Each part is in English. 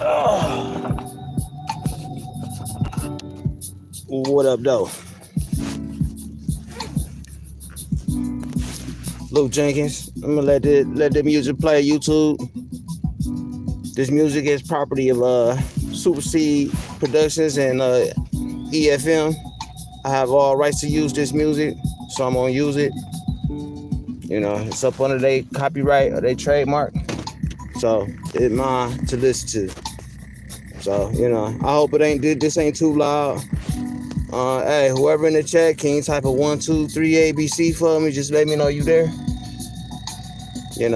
Oh, what up, though? LUE Jenkins. I'm gonna let the music play. YouTube. This music is property of Super Seed Productions and EFM. I have all rights to use this music, so I'm gonna use it. You know, it's up under their copyright or their trademark, so it's mine to listen to. So I hope it ain't this ain't too loud. Hey, whoever in the chat, can you type a 1, 2, 3 ABC for me? Just let me know you there. I'm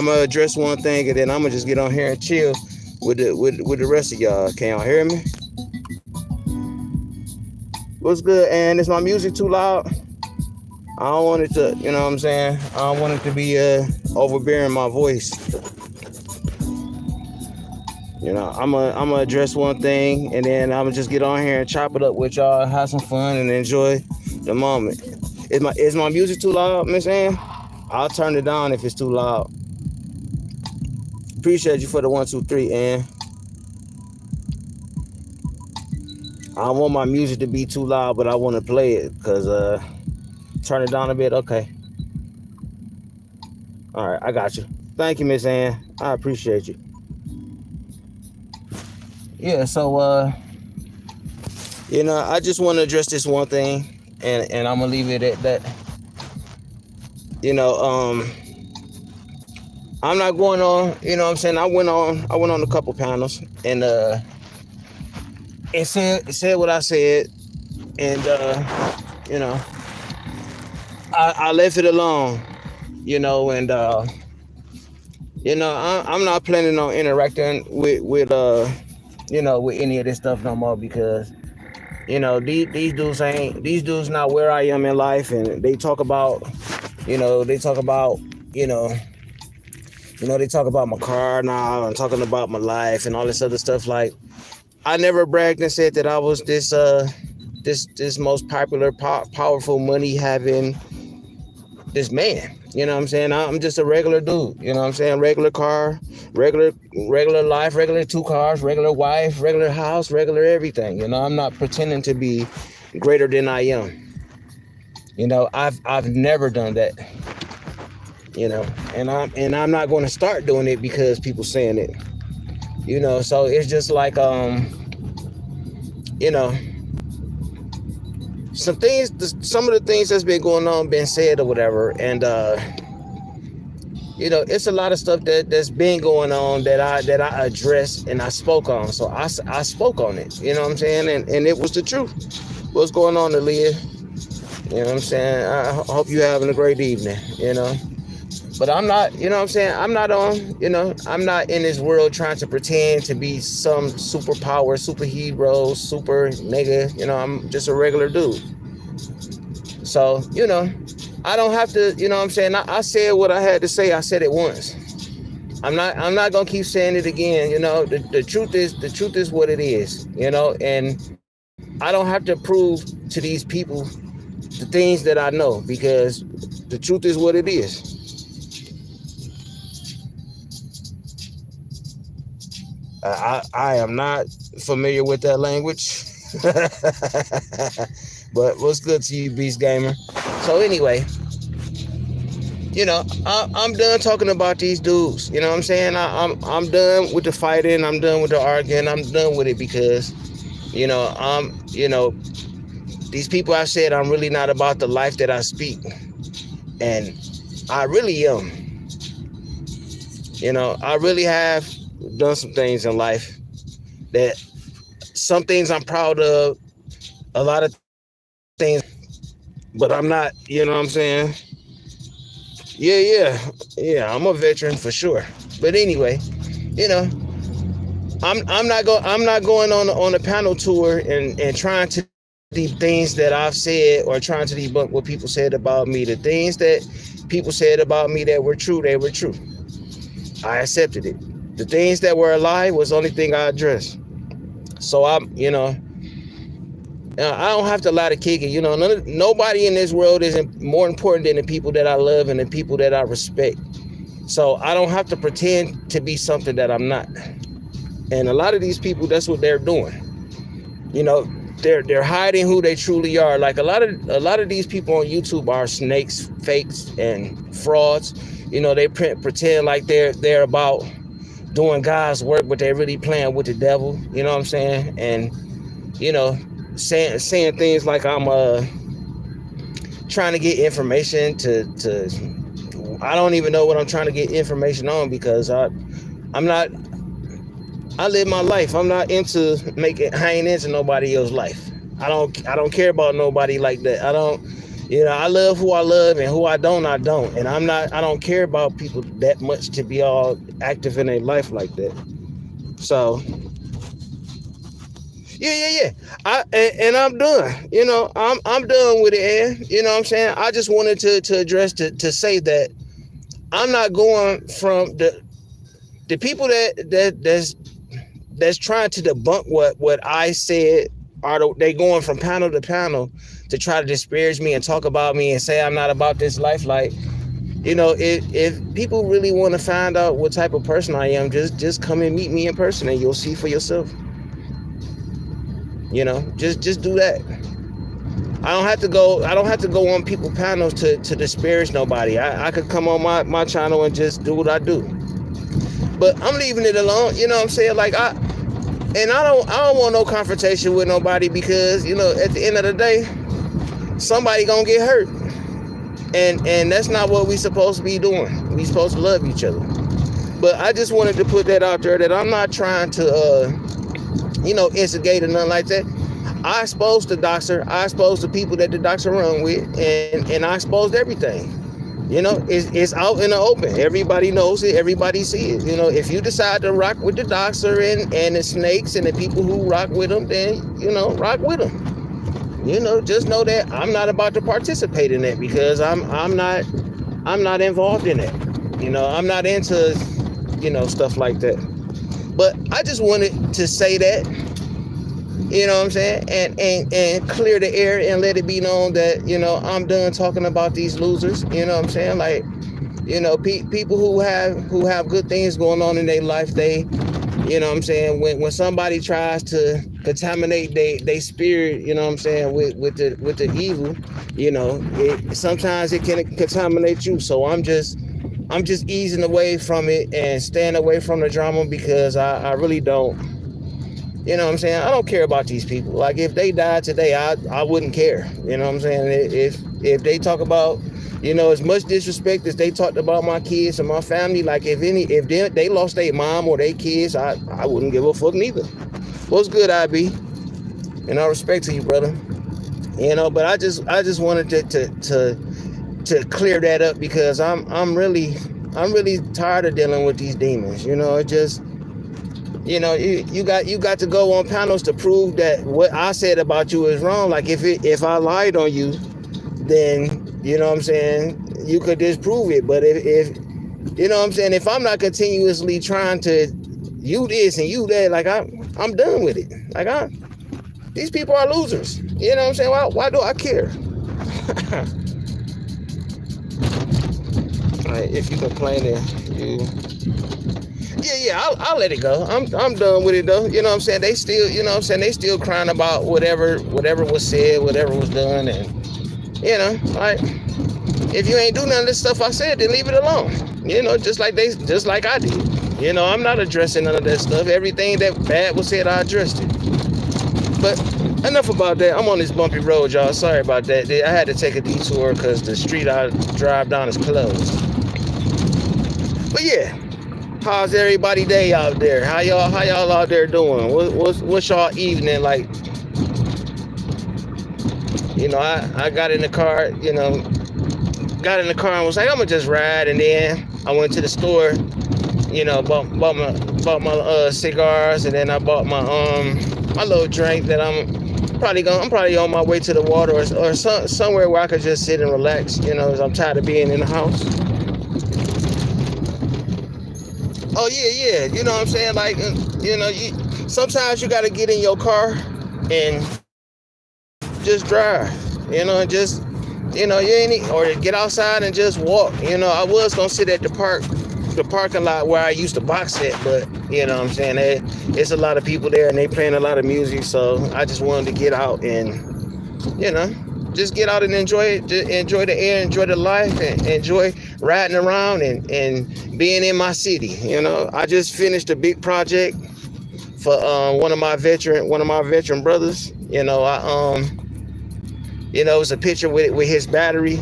gonna address one thing and then I'm gonna just get on here and chill with the rest of y'all. Can y'all hear me? What's good? And is my music too loud? I don't want it to, you know what I'm saying? I don't want it to be overbearing my voice. I'm gonna address one thing and then I'm gonna just get on here and chop it up with y'all, have some fun and enjoy the moment. Is my music too loud, Miss Ann? I'll turn it down if it's too loud. Appreciate you for the 1, 2, 3, Ann. I don't want my music to be too loud, but I want to play it because turn it down a bit. Okay. All right, I got you. Thank you, Miss Ann. I appreciate you. Yeah, so I just want to address this one thing, and I'm gonna leave it at that. I'm not going on. You know what I'm saying? I went on a couple panels, and it said what I said, and I left it alone. And I'm not planning on interacting with any of this stuff no more because these dudes not where I am in life, and they talk about they talk about my car now and talking about my life and all this other stuff. Like, I never bragged and said that I was this most popular, powerful, money having this man. You know what I'm saying? I'm just a regular dude. You know what I'm saying? Regular car, regular life, regular 2 cars, regular wife, regular house, regular everything. I'm not pretending to be greater than I am. I've never done that. And I'm not going to start doing it because people saying it. So it's just like some of the things that's been going on, been said or whatever, and it's a lot of stuff that's been going on that I addressed and I spoke on. So I spoke on it. You know what I'm saying? And it was the truth. What's going on, Aaliyah? You know what I'm saying? I hope you're having a great evening. But I'm not, you know what I'm saying? I'm not I'm not in this world trying to pretend to be some superpower, superhero, super nigga. I'm just a regular dude. So, I don't have to, you know what I'm saying? I said what I had to say. I said it once. I'm not going to keep saying it again. The truth is what it is, and I don't have to prove to these people the things that I know because the truth is what it is. I am not familiar with that language. But what's good to you, Beast Gamer? So anyway, I'm done talking about these dudes. You know what I'm saying? I'm done with the fighting. I'm done with the arguing. I'm done with it because, these people I've said I'm really not about the life that I speak. And I really am. I really have done some things in life that some things I'm proud of, a lot of things, but I'm not, you know what I'm saying? Yeah, I'm a veteran for sure. But anyway, I'm not going on a panel tour and trying to the things that I've said or trying to debunk what people said about me. The things that people said about me that were true, they were true. I accepted it. The things that were a lie was the only thing I addressed. So I don't have to lie to kick it. Nobody in this world is more important than the people that I love and the people that I respect. So I don't have to pretend to be something that I'm not. And a lot of these people, that's what they're doing. You know, they're hiding who they truly are. Like a lot of these people on YouTube are snakes, fakes, and frauds. You know, they pretend like they're about doing God's work, but they're really playing with the devil. You know what I'm saying? And you know, saying things like I'm trying to get information to I don't even know what I'm trying to get information on, because I'm not. I live my life. I'm not into I ain't into nobody else's life. I don't care about nobody like that. I don't, I love who I love, and who I don't. And I don't care about people that much to be all active in their life like that. So yeah. And I'm done. I'm done with it, and you know what I'm saying? I just wanted to address to say that I'm not going from the people that's trying to debunk what I said. They going from panel to panel to try to disparage me and talk about me and say I'm not about this life. Like, if people really want to find out what type of person I am, just come and meet me in person and you'll see for yourself. Just do that. I don't have to go on people panels to disparage nobody. I could come on my channel and just do what I do. But I'm leaving it alone. You know what I'm saying? Like I don't want no confrontation with nobody, because at the end of the day, somebody gonna get hurt, and that's not what we supposed to be doing. We supposed to love each other. But I just wanted to put that out there, that I'm not trying to instigate or nothing like that. I exposed the doxer. I exposed the people that the doxer run with, and I exposed everything. It's out in the open. Everybody knows it. Everybody sees it. If you decide to rock with the doxer and the snakes and the people who rock with them, then, rock with them. Just know that I'm not about to participate in that, because I'm not involved in that. I'm not into, stuff like that. But I just wanted to say that, you know what I'm saying? And clear the air and let it be known that, I'm done talking about these losers. You know what I'm saying? Like, people who have good things going on in their life, they, you know what I'm saying? When somebody tries to contaminate they spirit, you know what I'm saying, with the evil, sometimes it can contaminate you. So I'm just easing away from it and staying away from the drama, because I really don't. You know what I'm saying? I don't care about these people. Like, if they died today, I wouldn't care. You know what I'm saying? If they talk about, as much disrespect as they talked about my kids and my family, like if they lost their mom or their kids, I wouldn't give a fuck neither. What's good, IB? And all respect to you, brother. But I just wanted to clear that up, because I'm really tired of dealing with these demons. It just. You got to go on panels to prove that what I said about you is wrong. Like, if I lied on you, then, you know what I'm saying, you could disprove it. But if you know what I'm saying, if I'm not continuously trying to you this and you that, like I'm done with it. Like these people are losers. You know what I'm saying? Why do I care? All right, if you complain, you. Yeah, I'll let it go. I'm done with it though. You know what I'm saying? They still, they still crying about whatever was said, whatever was done, and like, if you ain't do none of this stuff I said, then leave it alone. Just like I did. I'm not addressing none of that stuff. Everything that bad was said, I addressed it. But enough about that. I'm on this bumpy road, y'all. Sorry about that. I had to take a detour because the street I drive down is closed. But yeah. How's everybody day out there? How y'all out there doing? What's y'all evening like? I got in the car, and was like, I'm gonna just ride, and then I went to the store, bought my cigars, and then I bought my my little drink that I'm probably on my way to the water or somewhere where I could just sit and relax, as I'm tired of being in the house. Oh yeah, you know what I'm saying? Like, sometimes you gotta get in your car and just drive, and just, you ain't, or get outside and just walk. I was gonna sit at the park the parking lot where I used to box at, but you know what I'm saying, it's a lot of people there and they playing a lot of music, so I just wanted to get out and, you know, just get out and enjoy it, just enjoy the air, enjoy the life, and enjoy riding around and being in my city. You know, I just finished a big project for one of my veteran brothers. You know, you know, it's a picture with his battery,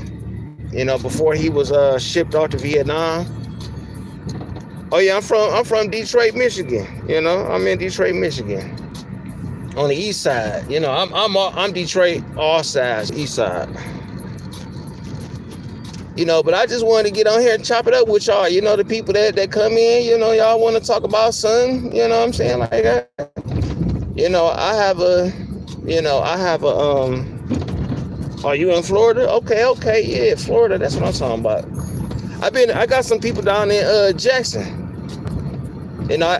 you know, before he was shipped off to Vietnam. Oh yeah, I'm from Detroit, Michigan. You know, I'm in Detroit, Michigan, on the east side. You know, I'm Detroit all sides, east side. You know, but I just wanted to get on here and chop it up with y'all. You know, the people that come in, you know, y'all want to talk about something, you know what I'm saying, like that. You know, I have a are you in Florida? Okay, yeah, Florida, that's what I'm talking about. I got some people down in Jackson. You know,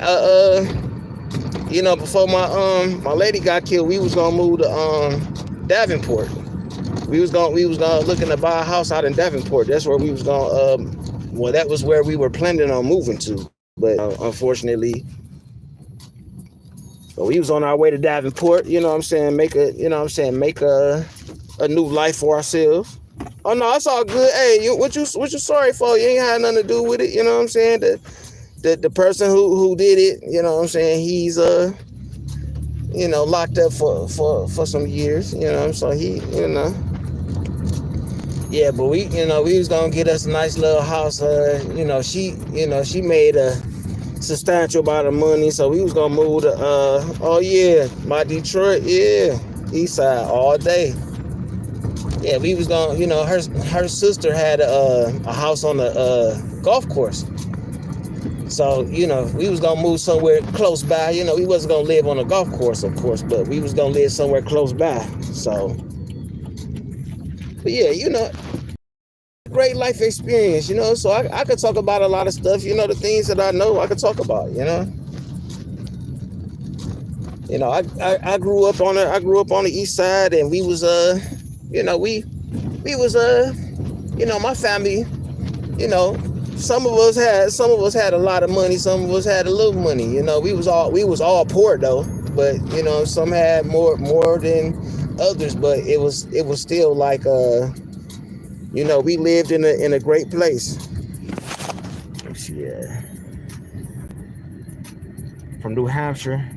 you know, before my lady got killed, we was gonna move to Davenport. We was gonna looking to buy a house out in Davenport. That's where we was gonna well, that was where we were planning on moving to. But unfortunately, but we was on our way to Davenport, you know what I'm saying, make a new life for ourselves. Oh no, it's all good. Hey, what you sorry for? You ain't had nothing to do with it, you know what I'm saying? The person who did it, you know what I'm saying, he's you know, locked up for some years, you know, so he, you know. Yeah, but we was gonna get us a nice little house. You know, she made a substantial amount of money, so we was gonna move to oh yeah, my Detroit, yeah, east side all day. Yeah, we was gonna, you know, her sister had a house on the golf course. So, you know, we was gonna move somewhere close by. You know, we wasn't gonna live on a golf course, of course, but we was gonna live somewhere close by. So, but yeah, you know, great life experience, you know, so I could talk about a lot of stuff, you know, the things that I know I could talk about, you know. You know, I grew up on the east side, and we was you know, we was you know, my family, you know, some of us had a lot of money, some of us had a little money, you know. We was all poor though, but you know, some had more than others, but it was still like you know, we lived in a great place. Yeah. From New Hampshire.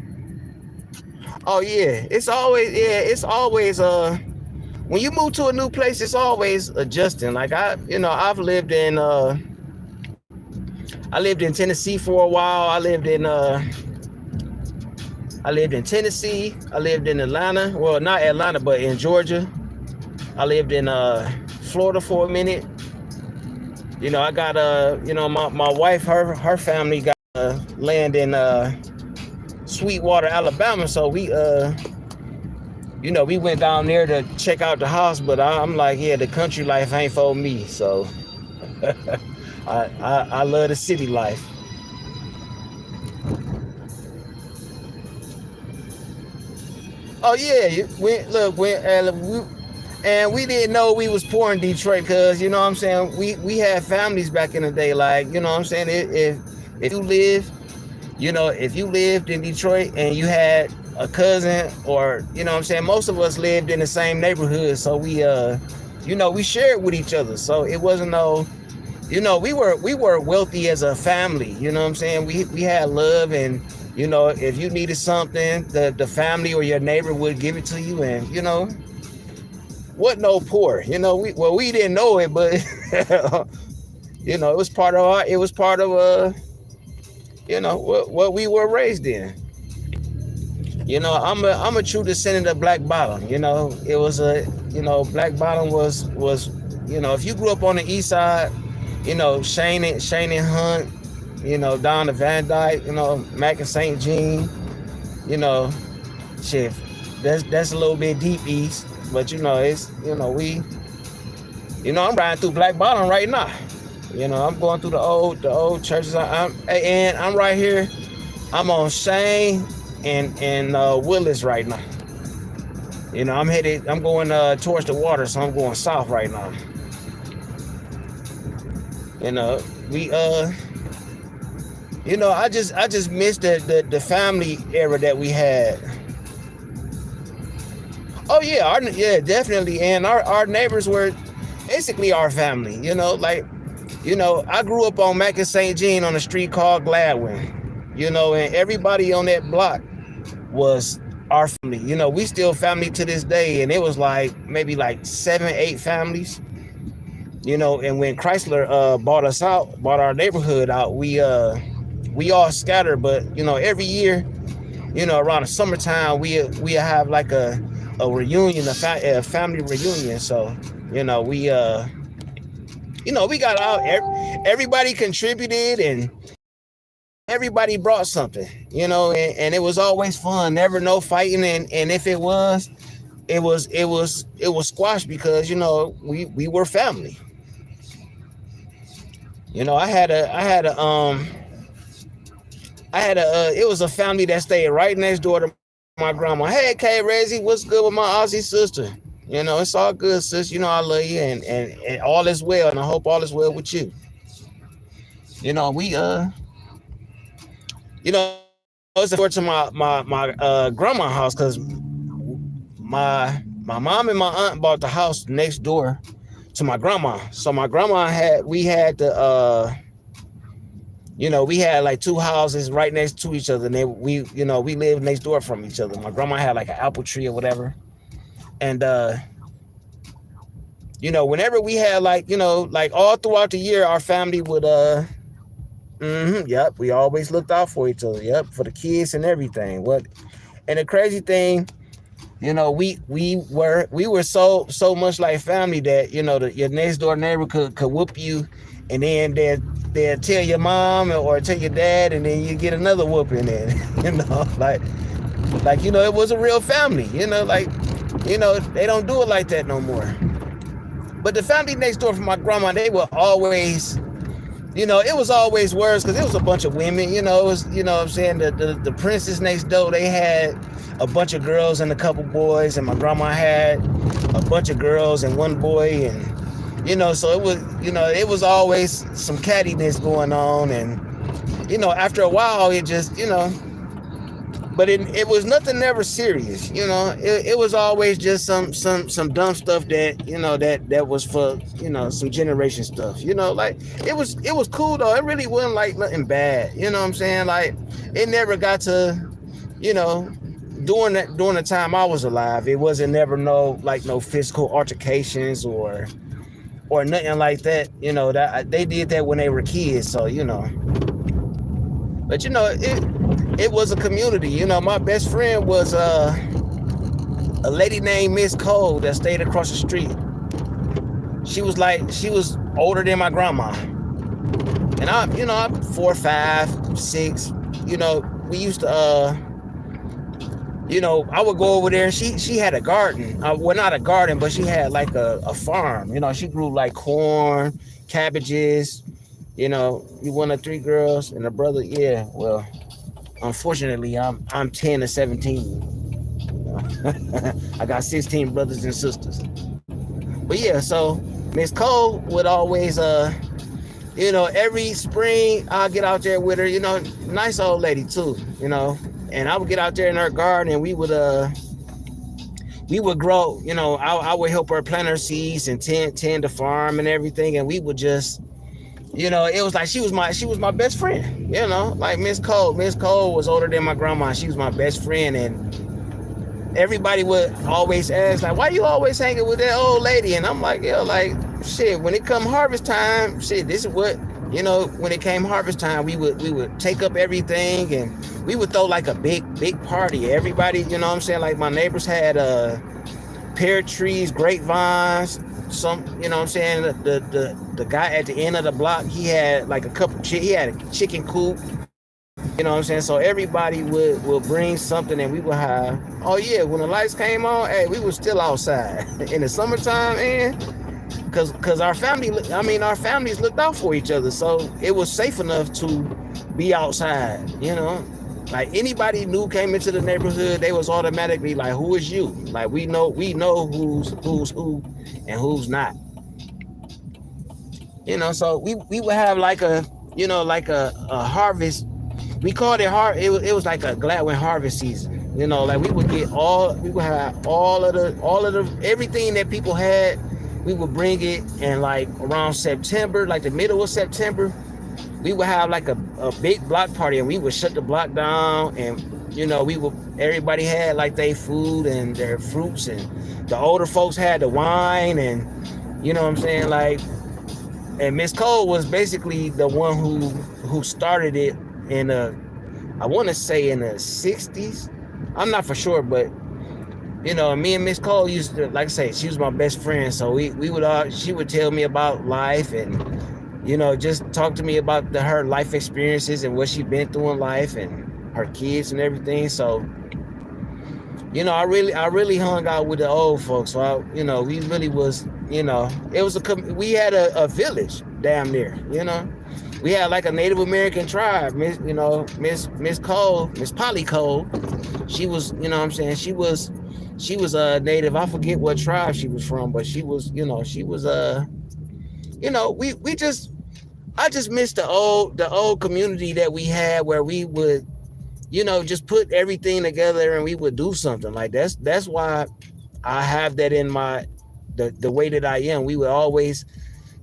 Oh yeah, it's always when you move to a new place, it's always adjusting. Like I've lived in Tennessee for a while. I lived in Tennessee. I lived in Atlanta. Well, not Atlanta, but in Georgia. I lived in Florida for a minute. You know, I got you know, my wife, her family got land in Sweetwater, Alabama. So we you know, we went down there to check out the house, but I'm like, yeah, the country life ain't for me. So I love the city life. Oh yeah, we didn't know we was poor in Detroit, because you know what I'm saying, we had families back in the day, like, you know what I'm saying, if you live, you know, if you lived in Detroit and you had a cousin, or you know what I'm saying, most of us lived in the same neighborhood, so we you know, we shared with each other, so it wasn't no, you know, we were wealthy as a family, you know what I'm saying, we had love, and you know, if you needed something, the family or your neighbor would give it to you, and you know, what no poor, you know, we didn't know it, but you know, it was part of you know, what we were raised in. You know, I'm a true descendant of Black Bottom. You know, it was you know, Black Bottom was, you know, if you grew up on the east side, you know, Shane and Hunt, you know, down to Van Dyke, you know, Mac and St. Jean, you know, shit, that's a little bit deep east, but you know, it's, you know, you know, I'm riding through Black Bottom right now. You know, I'm going through the old churches. And I'm right here. I'm on Shane and Willis right now. You know, I'm going towards the water, so I'm going south right now. You know, I just missed the family era that we had. Oh yeah, yeah, definitely. And our neighbors were basically our family. I grew up on Mac and St. Jean on a street called Gladwin. And everybody on that block was our family. We still family to this day, and it was like maybe like 7, 8 families. And when Chrysler bought our neighborhood out, we all scattered. But every year, around the summertime, we have like a reunion, a family reunion. So we got out. Everybody contributed, and everybody brought something. And it was always fun. Never no fighting, and if it was, it was squashed because we were family. It was a family that stayed right next door to my grandma. Hey, K Reggie, what's good with my Aussie sister? It's all good, sis. I love you, and all is well, and I hope all is well with you. It's a door to my grandma's house because my mom and my aunt bought the house next door to my grandma. So my grandma we had like 2 houses right next to each other, and we lived next door from each other. My grandma had like an apple tree or whatever, and whenever we had like all throughout the year, our family would yep, we always looked out for each other. Yep, for the kids and everything. And the crazy thing, we were so much like family that your next door neighbor could whoop you, and then they'll tell your mom or tell your dad, and then you get another whooping. And it was a real family. They don't do it like that no more. But the family next door from my grandma, they were always, it was always worse because it was a bunch of women. It was, what I'm saying, the princess next door, they had a bunch of girls and a couple boys, and my grandma had a bunch of girls and one boy, and so it was, it was always some cattiness going on, and after a while it just, but it was nothing ever serious. It was always just some dumb stuff that that was for some generation stuff. Like it was cool though. It really wasn't like nothing bad. You know what I'm saying? Like it never got to during the time I was alive, it wasn't never no physical altercations or nothing like that. That they did that when they were kids. So but it was a community. My best friend was a lady named Miss Cole that stayed across the street. She was older than my grandma, and I'm 4, 5, 6. We used to I would go over there, and she had a garden. Well, not a garden, but she had like a farm. She grew like corn, cabbages. You one of 3 girls and a brother. Yeah, well, unfortunately, I'm 10 to 17. I got 16 brothers and sisters. But yeah, so Miss Cole would always, every spring I'll get out there with her. Nice old lady too. And I would get out there in her garden, and we would grow. I would help her plant her seeds and tend the farm and everything, and we would just. It was like she was my best friend. Like Miss Cole was older than my grandma. She was my best friend, and everybody would always ask, like, why you always hanging with that old lady? And I'm like, shit, when it come harvest time, shit, this is what, when it came harvest time, we would take up everything, and we would throw like a big party. Everybody, like my neighbors had pear trees, grapevines. Some, the guy at the end of the block, he had like he had a chicken coop, so everybody would bring something, and we would have, oh yeah, when the lights came on, hey, we were still outside in the summertime, and because our families looked out for each other, so it was safe enough to be outside. Like anybody new came into the neighborhood, they was automatically like, who is you? Like we know who's who and who's not. So we would have like a harvest we called it it was like a Gladwin harvest season. You know, like we would have all of the everything that people had. We would bring it, and like around September, like the middle of September, we would have like a big block party, and we would shut the block down, and you know, everybody had like their food and their fruits, and the older folks had the wine, and you know what I'm saying, like, and Miss Cole was basically the one who started it in I want to say in the 60s. I'm not for sure, but you know, me and Miss Cole used to, like I say, she was my best friend, so we would she would tell me about life, and you know, just talk to me about her life experiences and what she'd been through in life and her kids and everything. So, you know, I really hung out with the old folks. So, you know, we really was, you know, it was we had a village damn near, you know. We had like a Native American tribe, Miss Cole, Miss Polly Cole. She was, you know what I'm saying, she was a native. I forget what tribe she was from, but she was, you know, you know, I just miss the old community that we had, where we would, you know, just put everything together and we would do something. Like that's why I have that in the way that I am. We would always,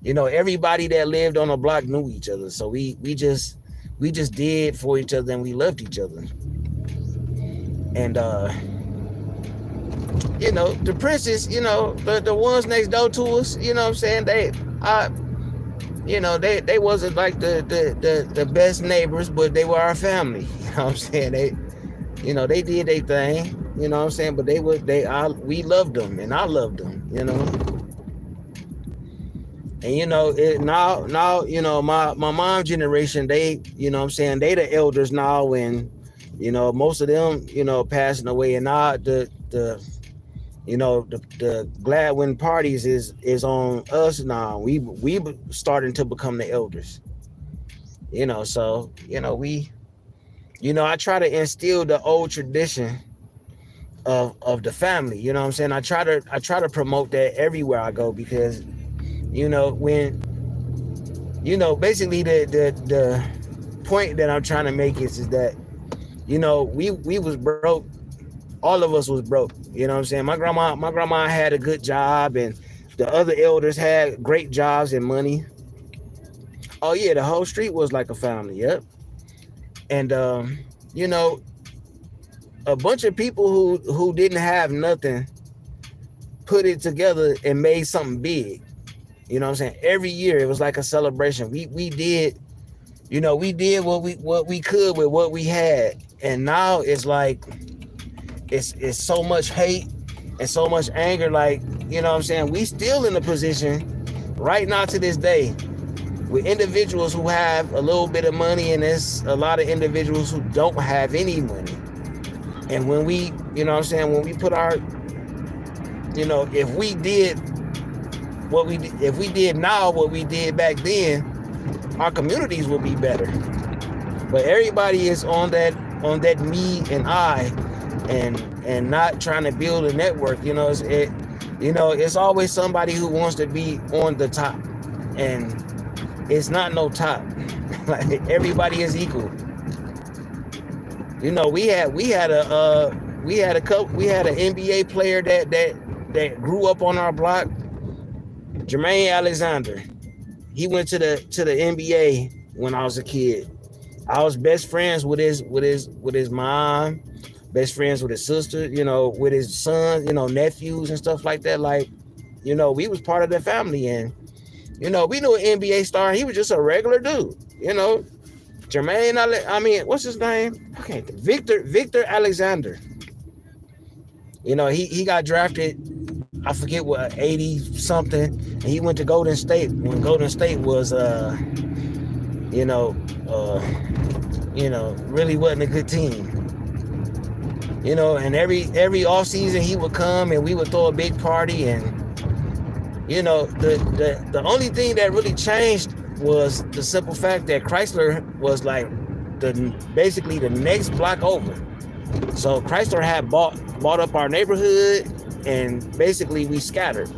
you know, everybody that lived on the block knew each other. So we just did for each other, and we loved each other. And you know, the Princes, you know, the ones next door to us, you know what I'm saying, you know, they wasn't like the best neighbors, but they were our family. You know what I'm saying? You know, they did their thing, you know what I'm saying? But we loved them, and I loved them, you know. And you know, now, you know, my mom's generation, they, you know what I'm saying, they the elders now, and you know, most of them, you know, passing away, and now you know, the Gladwin parties is on us now. We starting to become the elders, you know. So, you know, I try to instill the old tradition of the family, you know what I'm saying. I try to promote that everywhere I go, because, you know, when, you know, basically the point that I'm trying to make is that, you know, we was broke. All of us was broke, you know what I'm saying? My grandma had a good job, and the other elders had great jobs and money. Oh yeah, the whole street was like a family, yep. And you know, a bunch of people who didn't have nothing put it together and made something big. You know what I'm saying? Every year it was like a celebration. We did, you know, we did what we could with what we had. And now it's like it's so much hate and so much anger. Like, you know what I'm saying? We still in a position right now to this day with individuals who have a little bit of money, and there's a lot of individuals who don't have any money. And when we, you know what I'm saying, when we put our, you know, if we did now what we did back then, our communities would be better. But everybody is on that me and I, and not trying to build a network. You know, it's always somebody who wants to be on the top, and it's not no top. Like, everybody is equal. You know, we had an NBA player that grew up on our block, Jermaine Alexander. He went to the NBA when I was a kid. I was best friends with his mom, best friends with his sister, you know, with his sons, you know, nephews and stuff like that. Like, you know, we was part of the family, and you know, we knew an NBA star. He was just a regular dude, you know. Jermaine, what's his name? Okay, Victor Alexander. You know, he got drafted, I forget what, 80 something, and he went to Golden State when Golden State was really wasn't a good team. You know, and every off season he would come and we would throw a big party, and you know, the only thing that really changed was the simple fact that Chrysler was like basically the next block over. So Chrysler had bought up our neighborhood, and basically we scattered.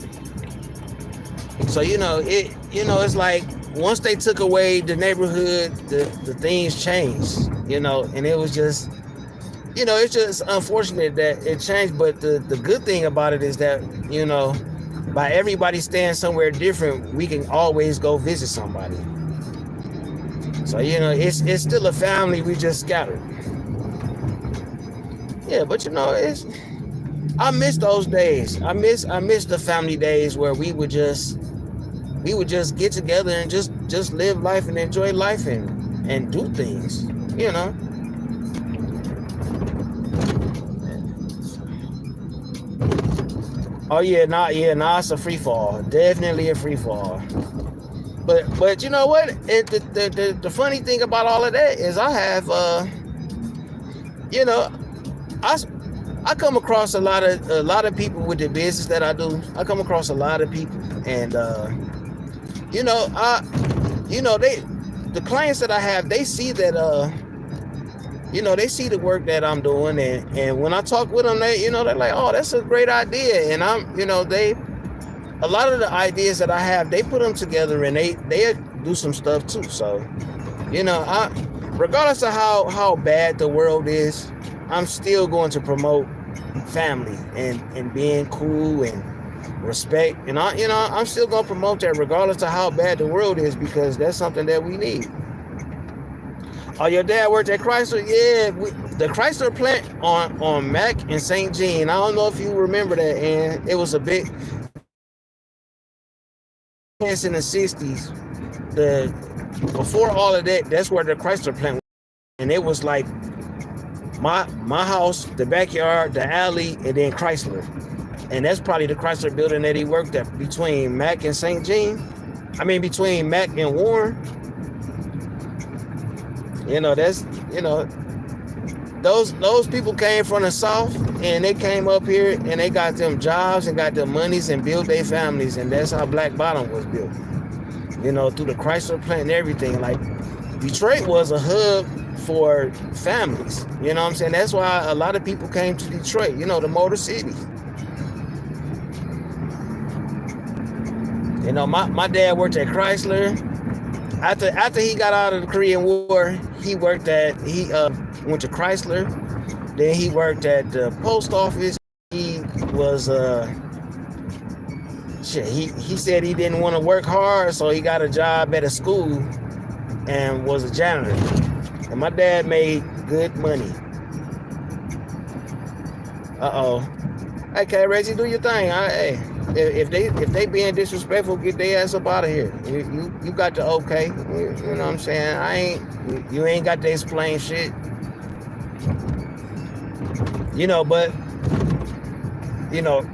So, you know, it's like once they took away the neighborhood, the things changed, you know, and it was just, you know, it's just unfortunate that it changed. But the good thing about it is that, you know, by everybody staying somewhere different, we can always go visit somebody. So, you know, it's still a family, we just scattered. Yeah, but you know, I miss those days. I miss the family days where we would just get together and just live life and enjoy life and do things, you know. Oh yeah, nah, it's a free fall. Definitely a free fall. But you know what? The funny thing about all of that is I have you know, I come across a lot of people with the business that I do. I come across a lot of people, and you know, the clients that I have, they see that you know, they see the work that I'm doing, and when I talk with them, they, you know, they're like, oh, that's a great idea. And I'm, you know, a lot of the ideas that I have, they put them together and they do some stuff too. So, you know, regardless of how bad the world is, I'm still going to promote family and being cool and respect. And I'm still going to promote that regardless of how bad the world is, because that's something that we need. Oh, your dad worked at Chrysler? Yeah, the Chrysler plant on Mac and St. Jean. I don't know if you remember that, and it was a big plants in the 60s. Before all of that, that's where the Chrysler plant was. And it was like my house, the backyard, the alley, and then Chrysler. And that's probably the Chrysler building that he worked at between Mac and St. Jean. I mean, between Mac and Warren. You know, that's, you know, those people came from the South, and they came up here and they got them jobs and got them monies and built their families. And that's how Black Bottom was built, you know, through the Chrysler plant and everything. Like, Detroit was a hub for families, you know what I'm saying? That's why a lot of people came to Detroit, you know, the Motor City. You know, my dad worked at Chrysler. After he got out of the Korean War, he went to Chrysler. Then he worked at the post office. He was he said he didn't want to work hard, so he got a job at a school and was a janitor. And my dad made good money. Okay, Reggie, do your thing. Hey, if they being disrespectful, get their ass up out of here. You got the okay. You know what I'm saying? You ain't got to explain shit. You know, but you know,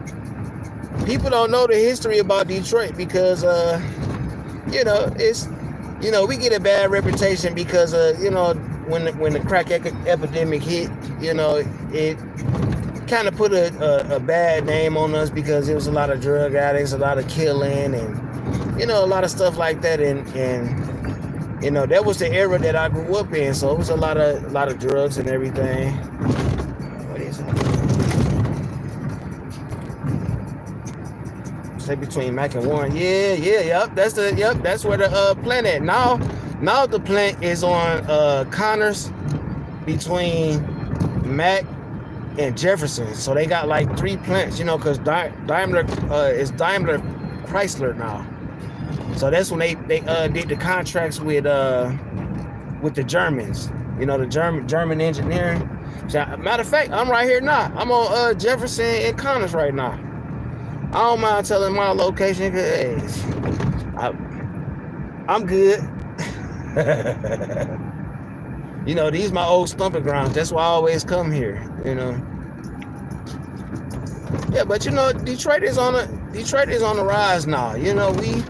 people don't know the history about Detroit because you know, it's, you know, we get a bad reputation because you know, when the crack epidemic hit, you know, it kind of put a bad name on us because there was a lot of drug addicts, a lot of killing, and, you know, a lot of stuff like that. And you know, that was the era that I grew up in, so it was a lot of drugs and everything. What is it? Say between Mac and Warren. Yep. That's where the plant at. Now the plant is on Connors between Mac and Jefferson. So they got like 3 plants, you know, because Daimler is Daimler Chrysler now. So that's when they did the contracts with the Germans, you know, the German engineering. So, matter of fact, I'm right here now. I'm on Jefferson and Connors right now. I don't mind telling my location because I'm good. You know, these my old stomping grounds. That's why I always come here, you know. Yeah, but you know, Detroit is on the rise now. You know, we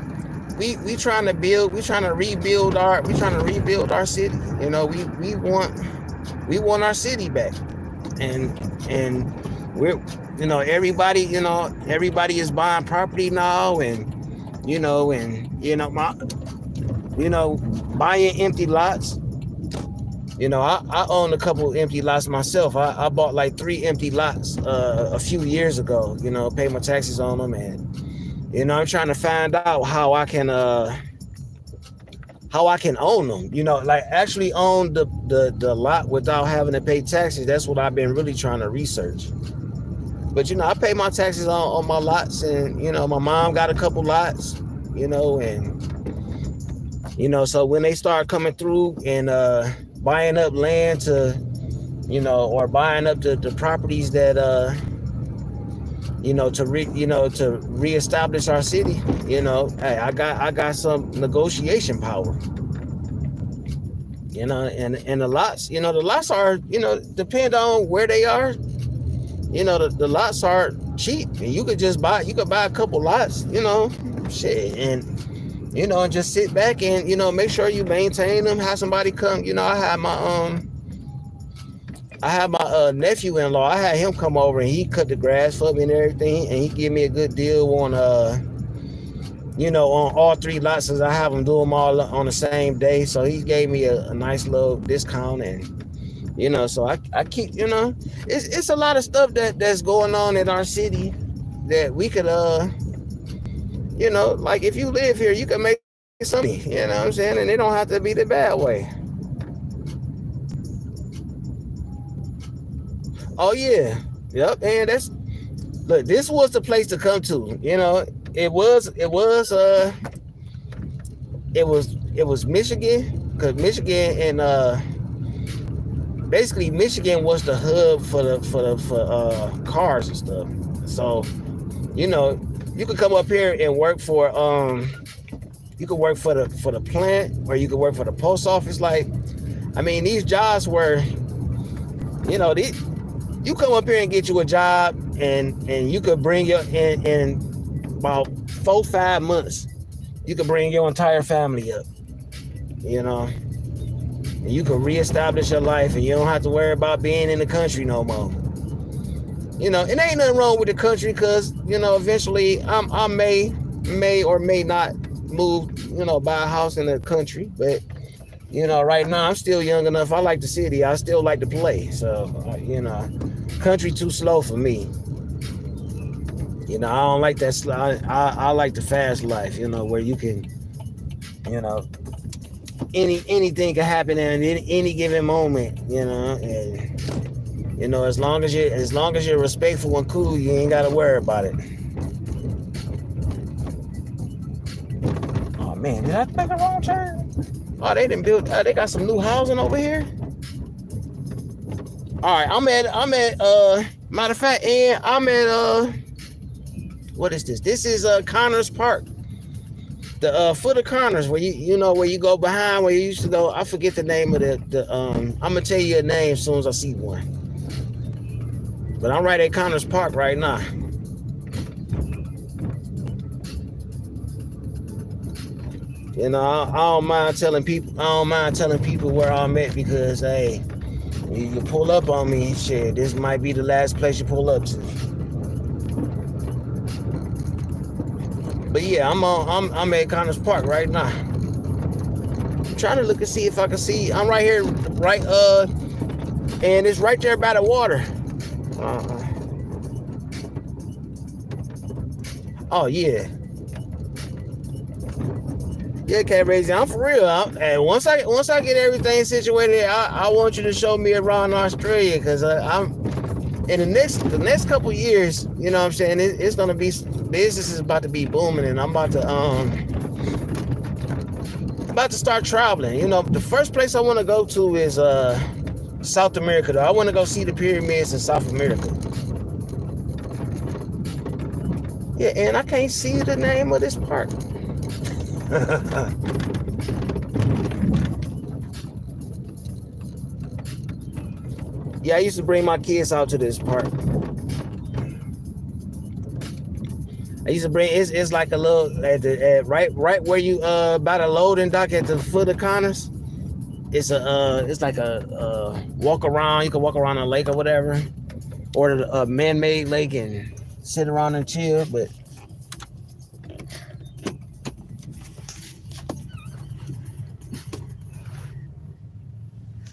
trying to rebuild our city. You know, we want our city back. And we're, you know, everybody is buying property now, and you know, buying empty lots. You know, I own a couple empty lots myself. I bought like 3 empty lots a few years ago, you know, paid my taxes on them, and you know, I'm trying to find out how I can how I can own them, like actually own the lot without having to pay taxes. That's what I've been really trying to research. But I pay my taxes on my lots, and my mom got a couple lots, and so when they start coming through and buying up land to, or buying up the properties that to reestablish our city, hey, I got some negotiation power. And the lots, the lots are, depend on where they are. The lots are cheap, and you could buy a couple lots, shit, and and just sit back and make sure you maintain them. Have somebody come. I have my nephew-in-law. I had him come over and he cut the grass for me and everything, and he gave me a good deal on on all 3 lots, as I have them do them all on the same day. So he gave me a nice little discount, and so I keep, it's a lot of stuff that's going on in our city that we could like if you live here, you can make something, what I'm saying, and it don't have to be the bad way. Oh yeah, yep. And look, this was the place to come to. It was Michigan, because Michigan and basically Michigan was the hub for cars and stuff. So you could come up here and work for you could work for the plant, or you could work for the post office. Like, I mean, these jobs were, you come up here and get you a job, and you could bring your in about 4-5 months, you could bring your entire family up, and you can reestablish your life, and you don't have to worry about being in the country no more. It ain't nothing wrong with the country, because eventually I may or may not move, buy a house in the country. But right now I'm still young enough. I like the city. I still like to play. So country too slow for me. I don't like that. I like the fast life. Where you can, anything can happen at any given moment. And as long as you're respectful and cool, you ain't got to worry about it. Oh man, did I make a wrong turn? Oh, they didn't build. They got some new housing over here. All right, I'm at matter of fact, and I'm at what is this? This is Connors Park. The foot of Connors, where where you go behind, where you used to go. I forget the name of the I'm gonna tell you a name as soon as I see one. But I'm right at Connors Park right now. I don't mind telling people where I'm at, because hey, you pull up on me, shit, this might be the last place you pull up to. But yeah, I'm at Connors Park right now. I'm trying to look and see if I can see. I'm right here, right and it's right there by the water. Oh yeah. Yeah, Cat Raising, I'm for real. And once I get everything situated, I want you to show me around Australia, because I'm in the next couple years. What I'm saying, it's gonna be, business is about to be booming, and I'm about to start traveling. The first place I want to go to is South America. Though I want to go see the pyramids in South America. Yeah, and I can't see the name of this park. Yeah, I used to bring my kids out to this park. I used to bring, it's like a little right where you by the loading dock at the foot of Connors. It's like a walk around. You can walk around a lake or whatever, or a man-made lake, and sit around and chill. But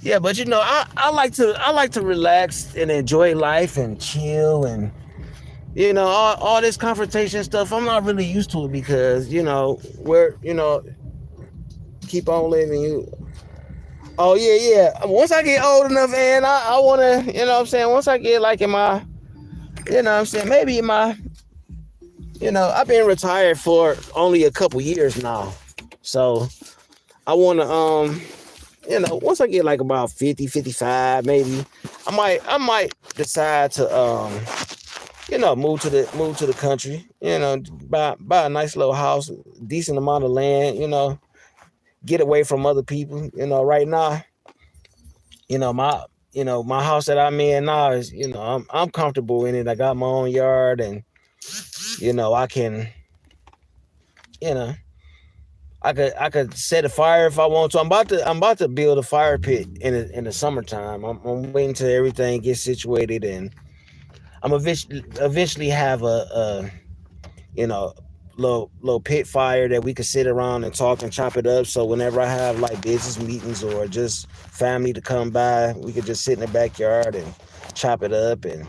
yeah, but I like to relax and enjoy life and chill, and all this confrontation stuff, I'm not really used to it, because we're keep on living. You. Oh yeah, yeah. Once I get old enough, and I wanna, you know what I'm saying. Once I get like in my, you know what I'm saying, maybe in my, I've been retired for only a couple years now, so I wanna once I get like about 50, 55, maybe I might decide to move to the country, buy a nice little house, decent amount of land, get away from other people. Right now, my my house that I'm in now is, I'm comfortable in it. I got my own yard, and I can, you know, I could set a fire if I want to. I'm about to build a fire pit in the summertime. I'm waiting till everything gets situated, and I'm eventually have a you know little pit fire that we could sit around and talk and chop it up. So whenever I have like business meetings or just family to come by, we could just sit in the backyard and chop it up and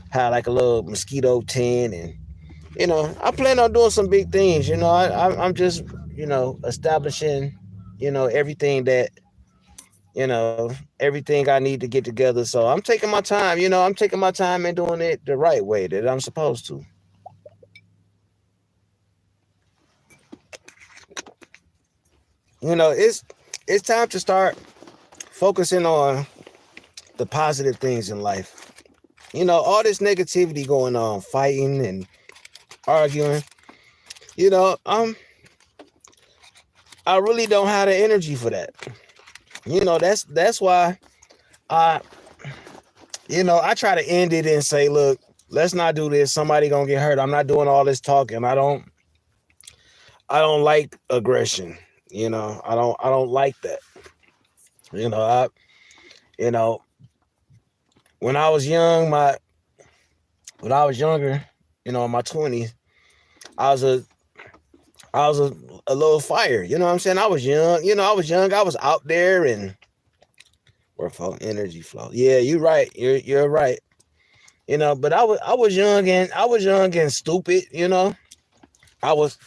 have like a little mosquito tent. And I plan on doing some big things. I'm just establishing everything that everything I need to get together. So I'm taking my time. I'm taking my time and doing it the right way that I'm supposed to. It's time to start focusing on the positive things in life. All this negativity going on, fighting and arguing. I really don't have the energy for that. That's why I I try to end it and say, look, let's not do this. Somebody gonna get hurt. I'm not doing all this talking. I don't like aggression. I don't like that. I you know when I was young, my when I was younger, in my 20s, I was a I was a little fire. You know what I'm saying? I was young. I was young. I was out there and where flow energy flow. Yeah, you're right. You're right. But I was young and stupid. I was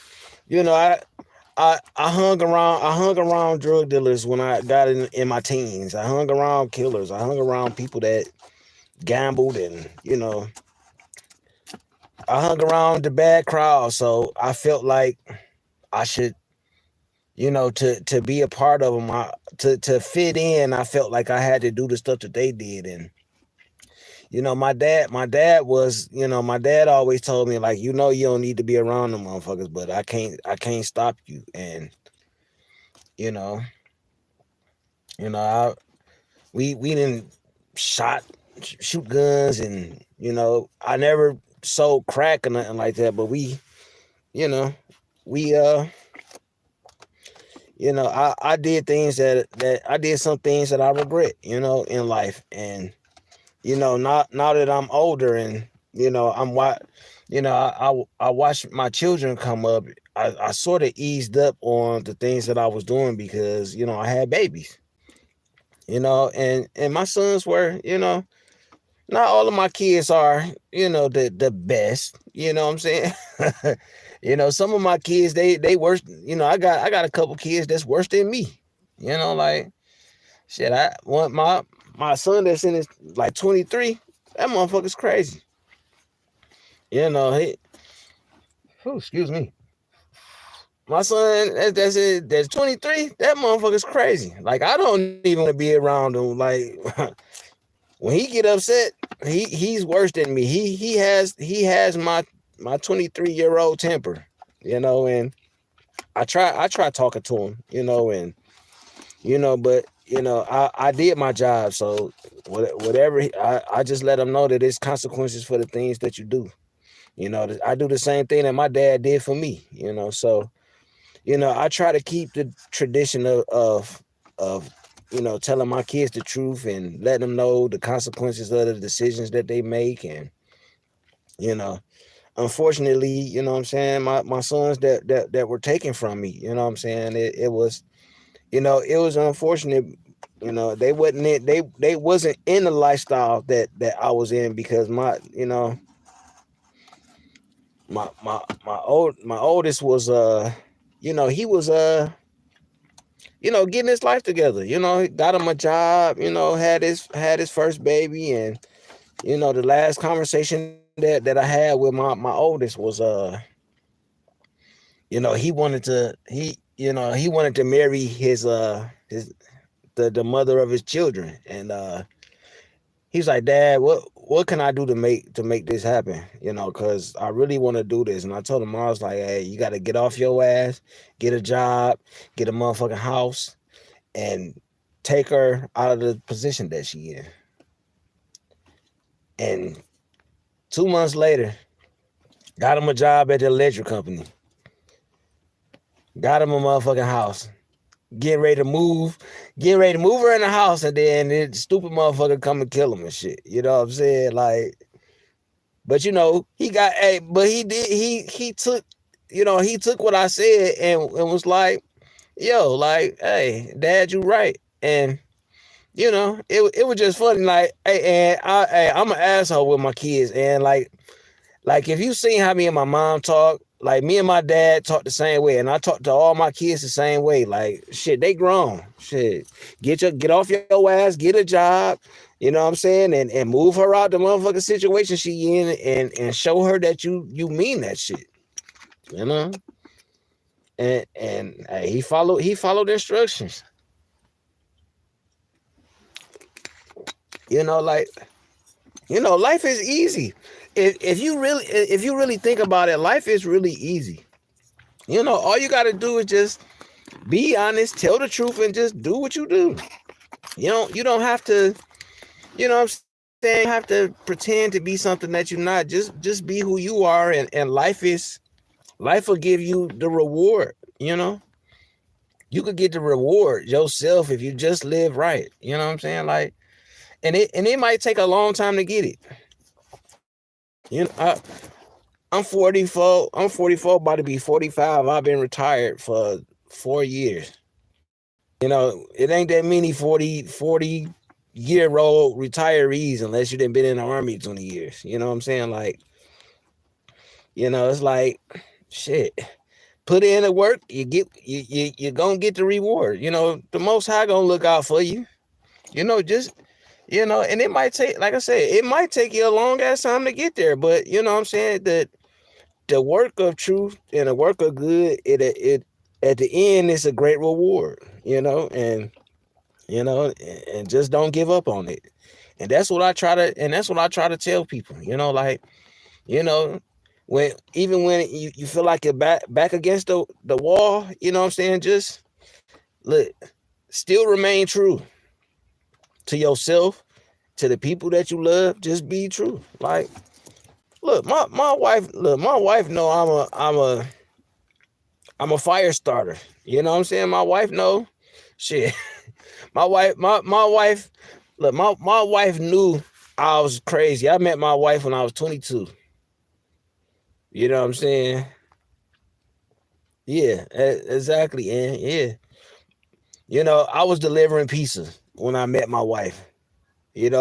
I hung around drug dealers when I got in my teens. I hung around killers. I hung around people that gambled, and I hung around the bad crowd. So I felt like I should, to be a part of them, to fit in. I felt like I had to do the stuff that they did. And my dad always told me, like, you don't need to be around them motherfuckers, but I can't stop you. And you know I we didn't shot shoot guns, and I never sold crack or nothing like that, but you know we I did things that I did some things that I regret, in life. And now that I'm older, and I'm what I watched my children come up. I sort of eased up on the things that I was doing because I had babies, and my sons were, not all of my kids are, the best, what I'm saying. Some of my kids, they worse. I got a couple kids that's worse than me. Like, shit. I want my son that's in his like 23. That motherfucker's crazy. He. Oh, excuse me. My son that's it. That's 23. That motherfucker's crazy. Like, I don't even want to be around him. Like, when he get upset, he's worse than me. He has my 23-year-old temper. And I try talking to him. And but I did my job. So whatever, I just let him know that there's consequences for the things that you do. I do the same thing that my dad did for me. So I try to keep the tradition of telling my kids the truth and letting them know the consequences of the decisions that they make. And you know unfortunately, what I'm saying, my sons that were taken from me, what I'm saying, it was unfortunate. They wasn't in the lifestyle that I was in, because my oldest was he was getting his life together. Got him a job. Had his first baby, and the last conversation that I had with my oldest was he wanted to marry his the mother of his children, and he's like, Dad, what can I do to make this happen? Because I really want to do this. And I told him, I was like, hey, you got to get off your ass, get a job, get a motherfucking house, and take her out of the position that she in. And 2 months later, got him a job at the electric company, got him a motherfucking house. Getting ready to move her in the house, and then the stupid motherfucker come and kill him and shit. You know what I'm saying? Like, but but he took what I said and was like, yo, like, hey, Dad, you right. And it was just funny, like, hey, and I'm an asshole with my kids, and like if you seen how me and my mom talk, like me and my dad talk the same way, and I talk to all my kids the same way. Like, shit, they grown. Shit, get off your ass, get a job. You know what I'm saying, and move her out the motherfucking situation she in, and show her that you mean that shit. You know, and hey, he followed the instructions. Like, life is easy. If you really think about it, life is really easy. All you got to do is just be honest, tell the truth, and just do what you do. You don't have to, what I'm saying, you have to pretend to be something that you're not. Just be who you are, and life will give you the reward. You could get the reward yourself if you just live right. You know what I'm saying? Like, and it might take a long time to get it. I'm 44. I'm 44, about to be 45. I've been retired for 4 years. It ain't that many 40-year-old retirees unless you done been in the army 20 years. You know what I'm saying? Like, it's like, shit. Put in the work, you're gonna get the reward. The Most High gonna look out for you. And it might take, like I said, it might take you a long ass time to get there. But you know what I'm saying? That the work of truth and the work of good, it at the end, it's a great reward. And just don't give up on it. And that's what I try to tell people. Like, when you feel like you're back against the wall, you know what I'm saying? Just look, still remain true to yourself, to the people that you love. Just be true. Like, look, my wife know I'm a fire starter. You know what I'm saying? My wife know. Shit. My wife look, my wife knew I was crazy. I met my wife when I was 22. You know what I'm saying? Yeah, exactly. And yeah, I was delivering pizzas when I met my wife. And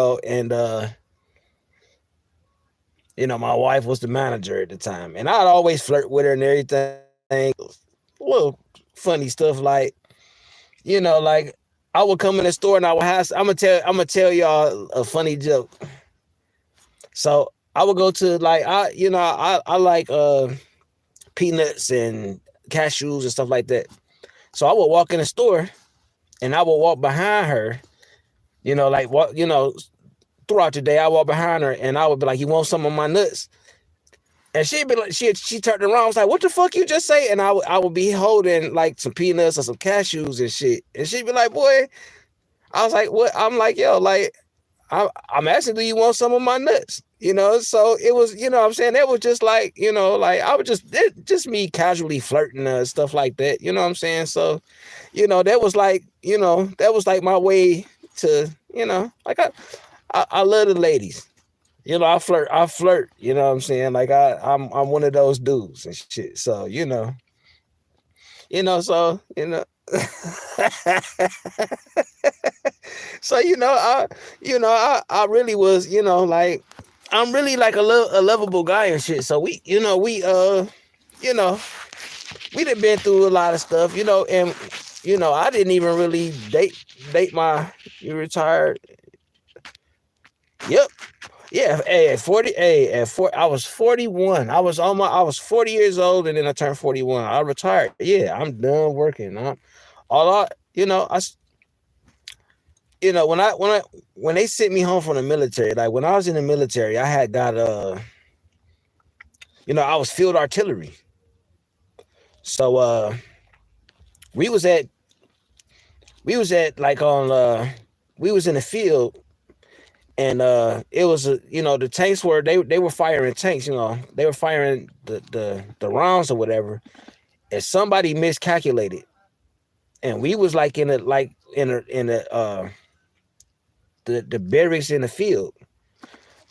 my wife was the manager at the time, and I'd always flirt with her and everything. Little funny stuff, like, like, I would come in the store and I would have. I'm gonna tell y'all a funny joke. So I would go to, like, I like peanuts and cashews and stuff like that. So I would walk in the store and I would walk behind her. Like, what, throughout the day, I walk behind her and I would be like, "You want some of my nuts?" And she'd be like, she turned around, I was like, "What the fuck you just say?" And I would be holding like some peanuts or some cashews and shit. And she'd be like, "Boy," I was like, "What?" I'm like, "Yo, like, I'm asking, do you want some of my nuts?" So it was, what I'm saying, that was just like, like, I would just me casually flirting and stuff like that. You know what I'm saying? So, that was like my way to, like, I love the ladies. I flirt, you know what I'm saying? Like, I'm one of those dudes and shit. So, so, so, I really was, like, I'm really like a lovable guy and shit. So we done been through a lot of stuff, and I didn't even really date my. You retired. Yep. Yeah. Hey, at 40. Hey, at 4. I was 41. I was 40 years old, and then I turned 41. I retired. Yeah, I'm done working. All I. When they sent me home from the military, like when I was in the military, I had got I was field artillery. So we was at we was at like on we was in the field, and it was the tanks they were firing tanks, they were firing the rounds or whatever, and somebody miscalculated, and we was like in the barracks in the field,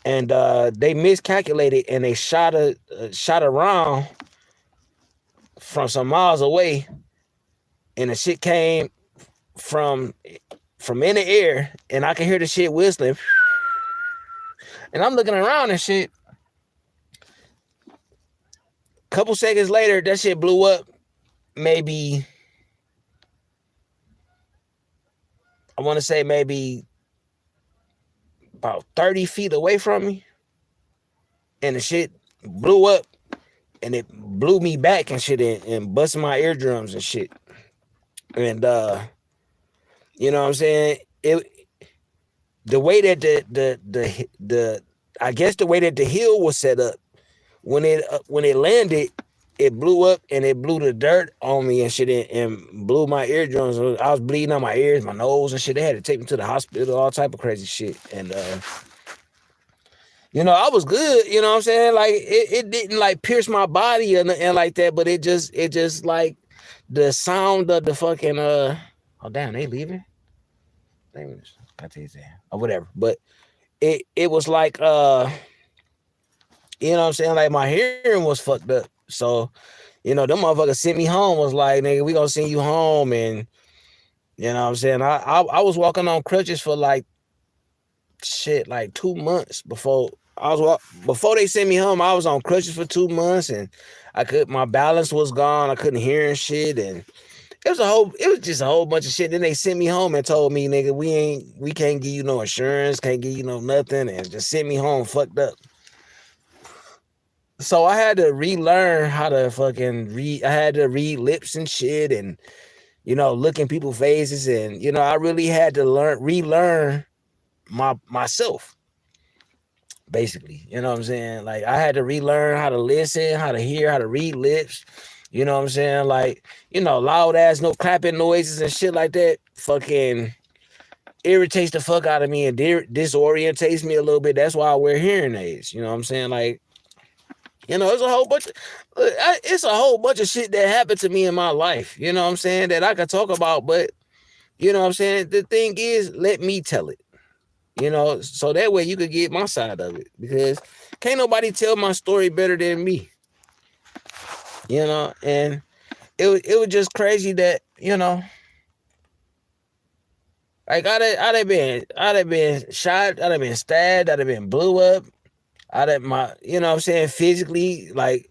and they miscalculated, and they shot a round from some miles away, and the shit came from in the air, and I can hear the shit whistling, and I'm looking around and shit. Couple seconds later, that shit blew up. Maybe I want to say maybe about 30 feet away from me, and the shit blew up, and it blew me back and shit, and busted my eardrums and shit. And you know what I'm saying? The way that the I guess the way that the hill was set up, when it landed, it blew up, and it blew the dirt on me and shit, and blew my eardrums. I was bleeding on my ears, my nose and shit. They had to take me to the hospital, all type of crazy shit. And I was good, you know what I'm saying? Like it didn't like pierce my body and like that, but it just like the sound of the fucking oh damn, they leaving? Or whatever. But it was like you know what I'm saying? Like my hearing was fucked up. So, them motherfuckers sent me home, was like, nigga, we gonna send you home. And you know what I'm saying? I was walking on crutches for like 2 months before they sent me home. I was on crutches for 2 months, and my balance was gone. I couldn't hear and shit, and it was just a whole bunch of shit. Then they sent me home and told me, nigga, we can't give you no insurance, can't give you no nothing, and just sent me home fucked up. So I had to relearn how to fucking read. I had to read lips and shit, and look in people's faces, and I really had to relearn myself, basically. You know what I'm saying? Like I had to relearn how to listen, how to hear, how to read lips. You know what I'm saying? Like, loud ass, no clapping noises and shit like that fucking irritates the fuck out of me and disorientates me a little bit. That's why I wear hearing aids. You know what I'm saying? Like, it's a whole bunch of shit that happened to me in my life. You know what I'm saying? That I could talk about, but you know what I'm saying? The thing is, let me tell it. So that way you could get my side of it, because can't nobody tell my story better than me. And it was just crazy that, like I'd have been shot, I'd have been stabbed, I'd have been blew up, I'd have you know what I'm saying, physically, like,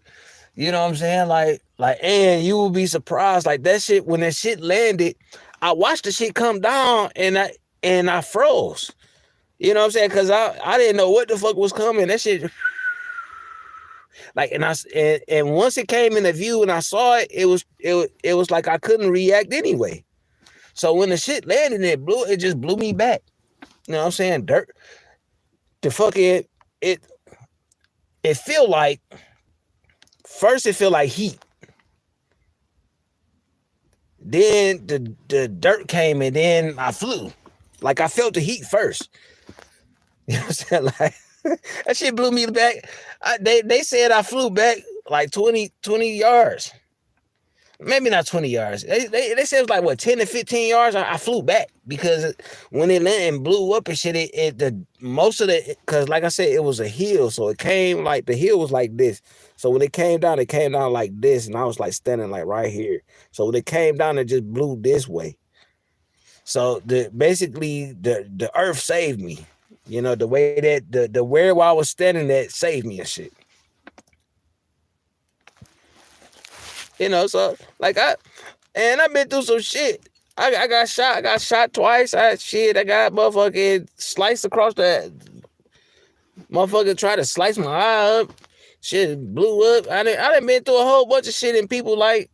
you know what I'm saying, like, and you will be surprised, like that shit, when that shit landed, I watched the shit come down, and I froze. You know what I'm saying? Because I didn't know what the fuck was coming. That shit, like, and once it came into view and I saw it, it was like I couldn't react anyway. So when the shit landed, it just blew me back. You know what I'm saying? Dirt. The fucking it feel like, first it feel like heat. Then the dirt came, and then I flew. Like I felt the heat first. You know what I'm saying? Like that shit blew me back. They said I flew back like 20 yards. Maybe not 20 yards. They said it was like, what, 10 to 15 yards? I flew back, because when it landed and blew up and shit, because like I said, it was a hill. So it came like, the hill was like this. So when it came down like this, and I was like standing like right here. So when it came down, it just blew this way. So basically the earth saved me. The way that the where I was standing at saved me and shit. So like I've been through some shit. I got shot. I got shot twice. I got motherfucking sliced across the motherfucker tried to slice my eye up. Shit blew up. I done been through a whole bunch of shit and people like,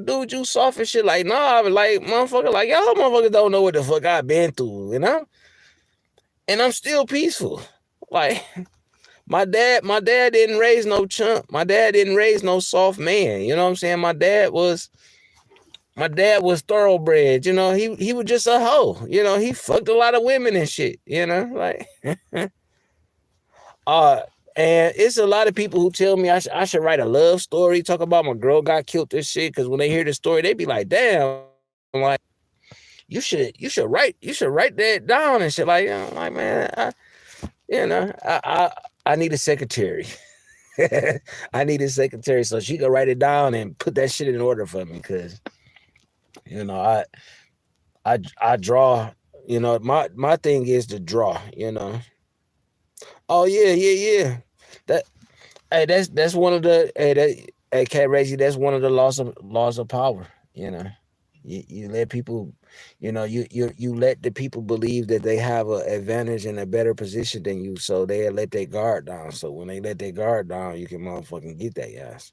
dude, you soft and shit. Like, nah, like, motherfucker, like, y'all motherfuckers don't know what the fuck I've been through, you know? And I'm still peaceful. Like, my dad didn't raise no chump. My dad didn't raise no soft man. You know what I'm saying? My dad was thoroughbred. You know, he was just a hoe. You know, he fucked a lot of women and shit. You know, like, and it's a lot of people who tell me I should write a love story, talk about my girl got killed this shit. Because when they hear the story, they be like, damn, like, you should write that down and shit. Like, you know, like, man, I need a secretary. I need a secretary so she can write it down and put that shit in order for me. Cause, you know, I draw, you know, my thing is to draw, you know. Oh yeah. That's one of the Cat Reggie, that's one of the laws of power, you know. You let people, you know, you let the people believe that they have an advantage and a better position than you, so they let their guard down. So when they let their guard down, you can motherfucking get that ass.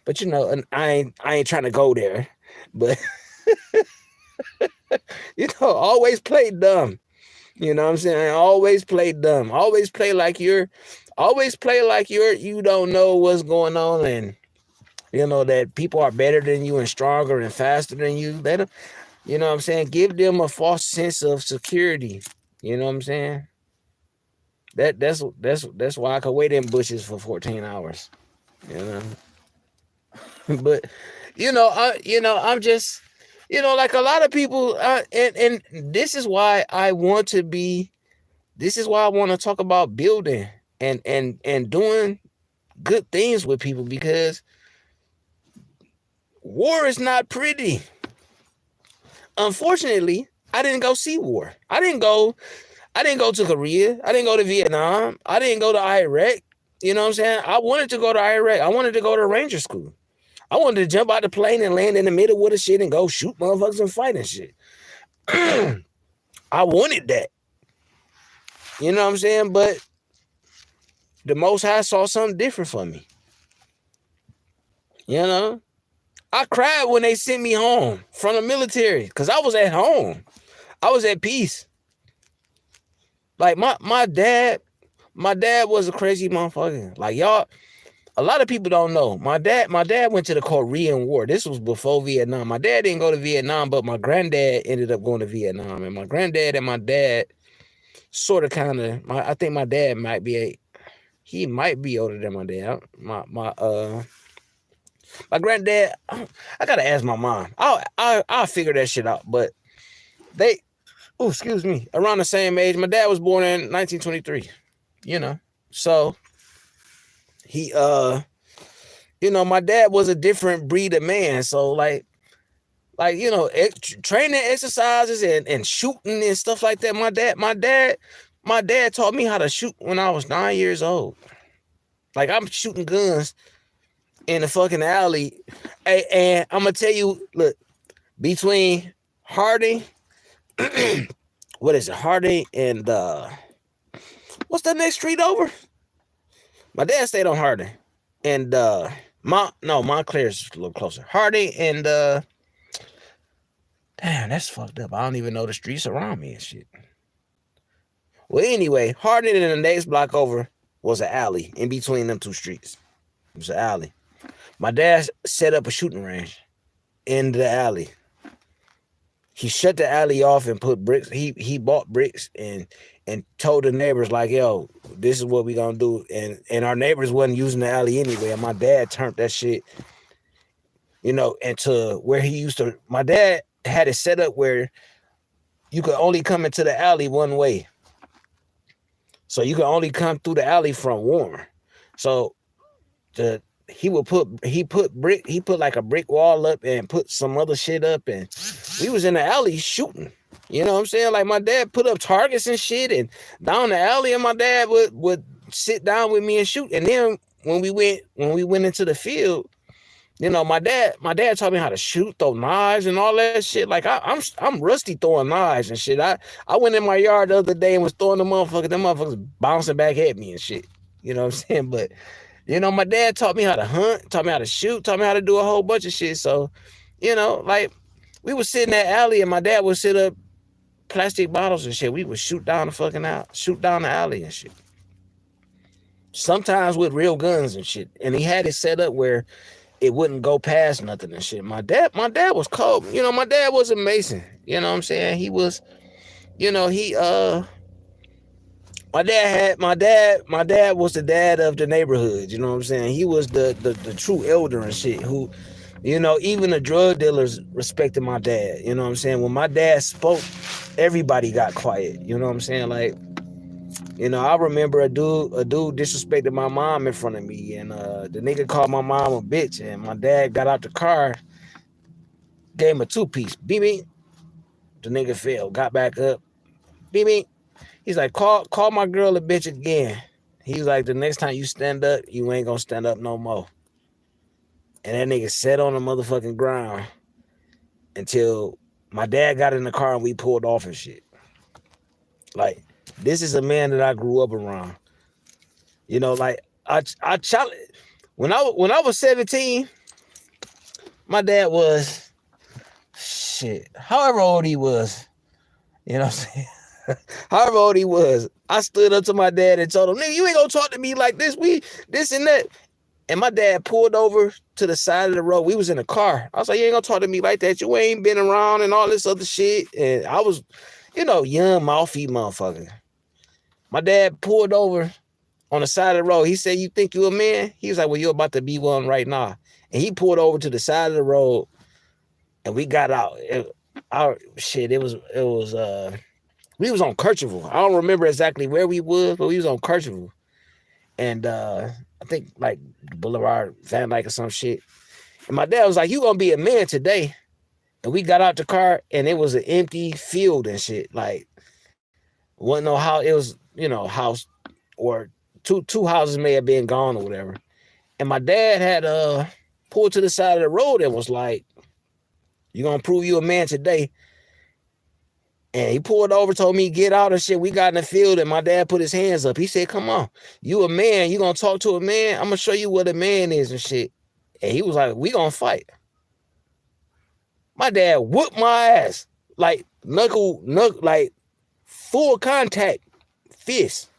But you know, and I ain't trying to go there, but you know, always play dumb. You know what I'm saying? Always play dumb. Always play like you don't know what's going on, and you know that people are better than you and stronger and faster than you. Let them, you know what I'm saying? Give them a false sense of security. You know what I'm saying? That's why I could wait in bushes for 14 hours. You know? But I'm just, like a lot of people, and this is why I want to be. This is why I want to talk about building and doing good things with people, because war is not pretty. Unfortunately, I didn't go see war. I didn't go to Korea. I didn't go to Vietnam. I didn't go to Iraq. You know what I'm saying? I wanted to go to Iraq. I wanted to go to Ranger School. I wanted to jump out the plane and land in the middle with the shit and go shoot motherfuckers and fight and shit. I wanted that. You know what I'm saying? But the Most High saw something different for me. You know? I cried when they sent me home from the military because I was at home. I was at peace. Like my dad was a crazy motherfucker. Like, y'all, a lot of people don't know. My dad went to the Korean War. This was before Vietnam. My dad didn't go to Vietnam, but my granddad ended up going to Vietnam. And my granddad and my dad sort of kind of, I think my dad might be older than my dad. My granddad, I gotta ask my mom. I'll figure that shit out. But they, excuse me, around the same age. My dad was born in 1923. You know, so he, my dad was a different breed of man. So like training exercises and shooting and stuff like that. My dad taught me how to shoot when I was 9 years old. Like, I'm shooting guns in the fucking alley. Hey, and I'm gonna tell you, look, between Harding, what is it? Harding and what's the next street over? My dad stayed on Harding. And Montclair's a little closer. Harding and damn, that's fucked up. I don't even know the streets around me and shit. Well, anyway, Harding and the next block over was an alley in between them two streets. It was an alley. My dad set up a shooting range in the alley. He shut the alley off and put bricks. He bought bricks and told the neighbors, like, yo, this is what we gonna do. And our neighbors wasn't using the alley anyway. And my dad turned that shit, into where he used to. My dad had it set up where you could only come into the alley one way. So you could only come through the alley from Warmer. So he put like a brick wall up and put some other shit up, and we was in the alley shooting. You know what I'm saying? Like, my dad put up targets and shit, and down the alley, and my dad would sit down with me and shoot. And then when we went into the field, my dad taught me how to shoot, throw knives and all that shit. Like I'm rusty throwing knives and shit. I went in my yard the other day and was throwing them motherfuckers bouncing back at me and shit. You know what I'm saying? But my dad taught me how to hunt, taught me how to shoot, taught me how to do a whole bunch of shit. So, like we would sit in that alley and my dad would sit up plastic bottles and shit. We would shoot down the alley and shit. Sometimes with real guns and shit. And he had it set up where it wouldn't go past nothing and shit. My dad was cold. My dad was a Mason. You know what I'm saying? He was, he my dad was the dad of the neighborhood. You know what I'm saying? He was the true elder and shit who, even the drug dealers respected my dad. You know what I'm saying? When my dad spoke, everybody got quiet. You know what I'm saying? Like, I remember a dude disrespected my mom in front of me, and the nigga called my mom a bitch, and my dad got out the car, gave him a 2-piece. Beep beep. The nigga fell, got back up. Beep beep. He's like, call my girl a bitch again. He's like, the next time you stand up, you ain't gonna stand up no more. And that nigga sat on the motherfucking ground until my dad got in the car and we pulled off and shit. Like, this is a man that I grew up around. Like I challenge. When I was 17, my dad was shit. However old he was, you know what I'm saying? However old he was, I stood up to my dad and told him, nigga, you ain't gonna talk to me like this. We this and that. And my dad pulled over to the side of the road. We was in a car. I was like, you ain't gonna talk to me like that. You ain't been around and all this other shit. And I was, young, mouthy motherfucker. My dad pulled over on the side of the road. He said, you think you a man? He was like, well, you're about to be one right now. And he pulled over to the side of the road and we got out. We was on Kercheval. I don't remember exactly where we was, but we was on Kercheval. And I think like Boulevard, Van Dyke or some shit. And my dad was like, you gonna be a man today. And we got out the car and it was an empty field and shit. Like, wasn't no house, it was, house or two houses may have been gone or whatever. And my dad had pulled to the side of the road and was like, you gonna prove you a man today? And he pulled over, told me get out and shit. We got in the field and my dad put his hands up. He said, come on, you a man, you gonna talk to a man? I'm gonna show you what a man is and shit. And he was like, we gonna fight. My dad whooped my ass. Like knuckle, like full contact, fist.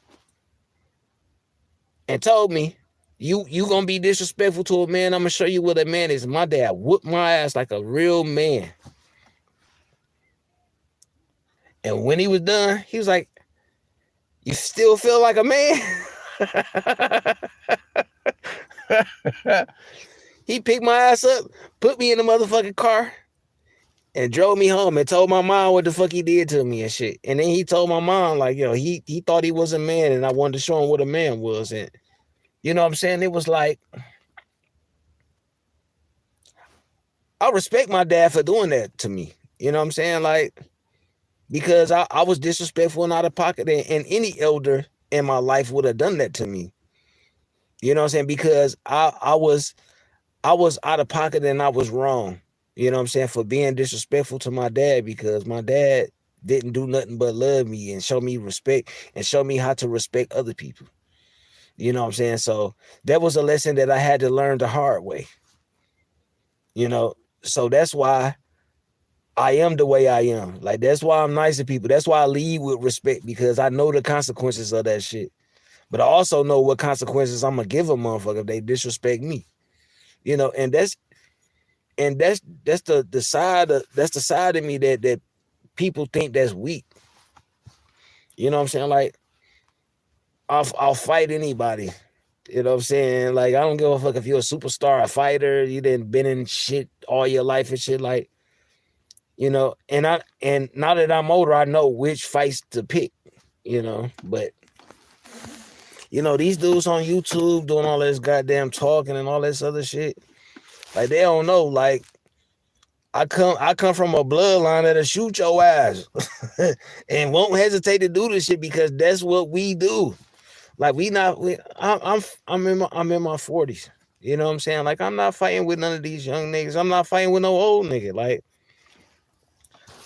And told me, you gonna be disrespectful to a man, I'm gonna show you what a man is. My dad whooped my ass like a real man. And when he was done, he was like, you still feel like a man? He picked my ass up, put me in the motherfucking car, and drove me home and told my mom what the fuck he did to me and shit. And then he told my mom, like, he thought he was a man and I wanted to show him what a man was. And you know what I'm saying? It was like, I respect my dad for doing that to me. You know what I'm saying? Like, because I was disrespectful and out of pocket, and any elder in my life would have done that to me. You know what I'm saying? Because I was out of pocket and I was wrong. You know what I'm saying? For being disrespectful to my dad, because my dad didn't do nothing but love me and show me respect and show me how to respect other people. You know what I'm saying? So that was a lesson that I had to learn the hard way. So that's why I am the way I am. Like, that's why I'm nice to people. That's why I lead with respect, because I know the consequences of that shit. But I also know what consequences I'm gonna give a motherfucker if they disrespect me. And that's the side of me that people think that's weak. You know what I'm saying? Like, I'll fight anybody. You know what I'm saying? Like, I don't give a fuck if you're a superstar, a fighter, you didn't been in shit all your life and shit. Like, and now that I'm older, I know which fights to pick, but these dudes on YouTube doing all this goddamn talking and all this other shit, like, they don't know. Like, I come from a bloodline that'll shoot your ass and won't hesitate to do this shit, because that's what we do. Like, I'm in my 40s. You know what I'm saying? Like, I'm not fighting with none of these young niggas. I'm not fighting with no old nigga. Like,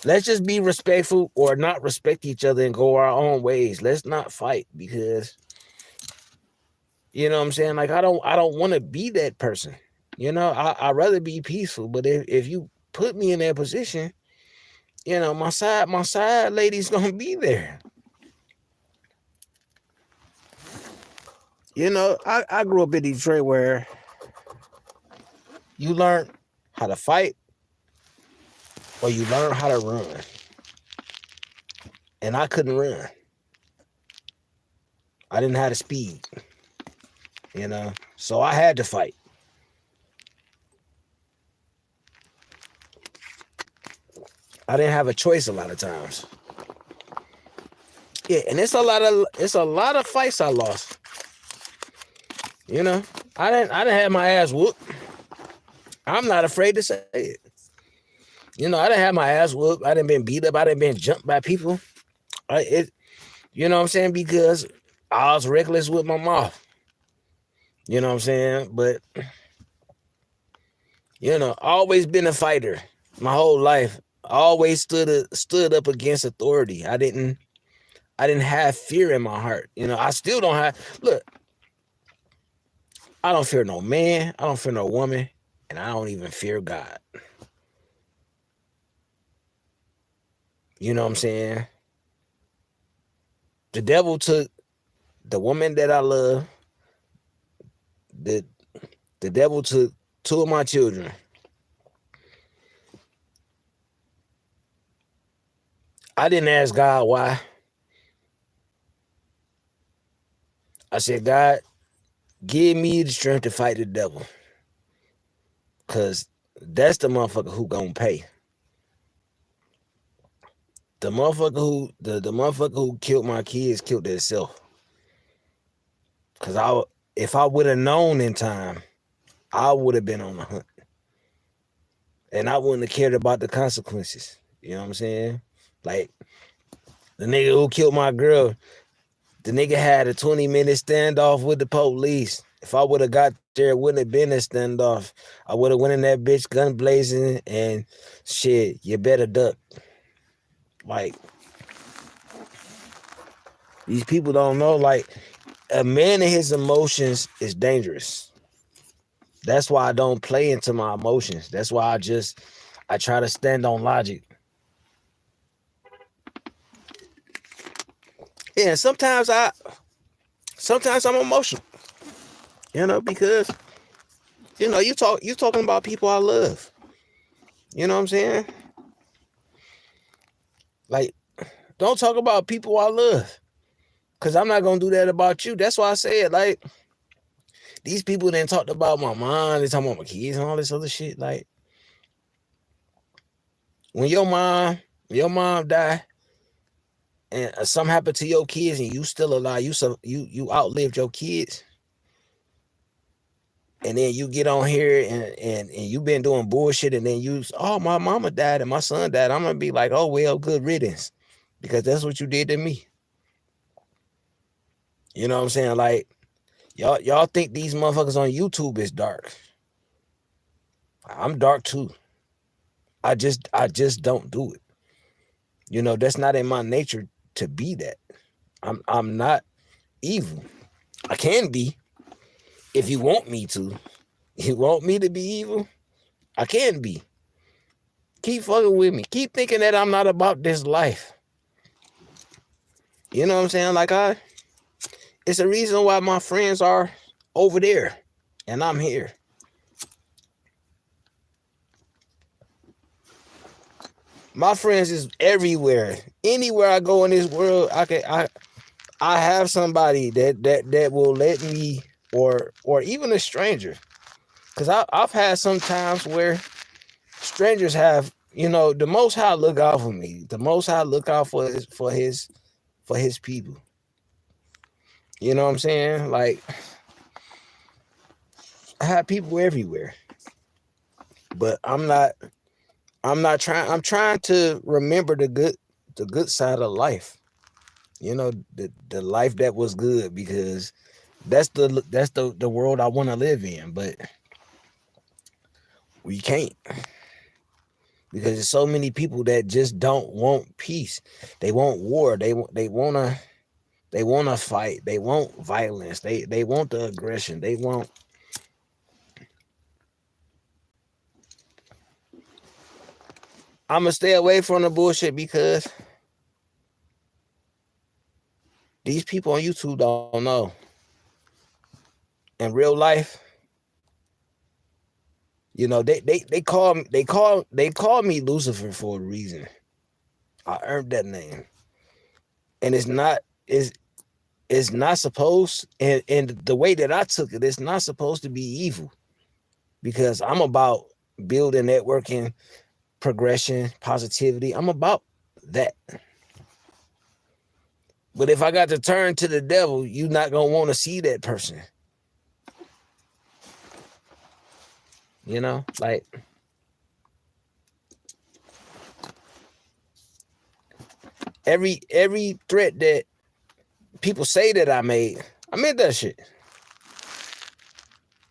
let's just be respectful or not respect each other and go our own ways. Let's not fight, because you know what I'm saying? Like, I don't want to be that person. You know, I'd rather be peaceful. But if you put me in that position, you know, my side lady's gonna be there. You know, I grew up in Detroit where you learn how to fight or you learn how to run. And I couldn't run. I didn't have the speed. You know, so I had to fight. I didn't have a choice a lot of times. Yeah, and it's a lot of fights I lost. You know, I didn't have my ass whooped. I'm not afraid to say it. You know, I didn't have my ass whooped. I didn't been beat up. I didn't been jumped by people. You know what I'm saying? Because I was reckless with my mouth. You know what I'm saying? But you know, always been a fighter my whole life. Always stood up against authority. I didn't have fear in my heart. You know, I still don't have. Look, I don't fear no man. I don't fear no woman, and I don't even fear God. You know what I'm saying? The devil took the woman that I love. The devil took 2 of my children. I didn't ask God why. I said, God, give me the strength to fight the devil. Because that's the motherfucker who gonna pay. The motherfucker who killed my kids killed themselves. Because if I would have known in time, I would have been on the hunt. And I wouldn't have cared about the consequences. You know what I'm saying? Like, the nigga who killed my girl, the nigga had a 20-minute standoff with the police. If I would have got there, it wouldn't have been a standoff. I would have went in that bitch gun blazing and shit, you better duck. Like, these people don't know, like, a man and his emotions is dangerous. That's why I don't play into my emotions. That's why I try to stand on logic. Yeah, sometimes I'm emotional. You know, because you know, you talking about people I love. You know what I'm saying? Like, don't talk about people I love. Cause I'm not gonna do that about you. That's why I say it. Like, these people then talked about my mom, they talking about my kids and all this other shit. Like, when your mom died and something happened to your kids and you still alive, you outlived your kids. And then you get on here and you've been doing bullshit, and then my mama died and my son died. I'm gonna be like, oh well, good riddance. Because that's what you did to me. You know what I'm saying? Like, y'all think these motherfuckers on YouTube is dark. I'm dark too. I just don't do it. You know, that's not in my nature to be that. I'm not evil. I can be if you want me to. You want me to be evil? I can be. Keep fucking with me. Keep thinking that I'm not about this life. You know what I'm saying? Like, it's a reason why my friends are over there and I'm here. My friends is everywhere. Anywhere I go in this world, I have somebody that will let me, or even a stranger. Cause I've had some times where strangers have, you know, the Most High look out for me. The Most High look out for his people. You know what I'm saying? Like, I have people everywhere. But I'm trying to remember the good side of life. You know, the life that was good, because That's the world I want to live in, but we can't, because there's so many people that just don't want peace. They want war. They wanna fight. They want violence. They want the aggression. They want. I'ma stay away from the bullshit because these people on YouTube don't know. In real life, you know, they call me Lucifer for a reason. I earned that name, and it's not supposed, and the way that I took it, it's not supposed to be evil, because I'm about building, networking, progression, positivity. I'm about that. But if I got to turn to the devil, you're not gonna want to see that person. You know, like every threat that people say that I meant that shit.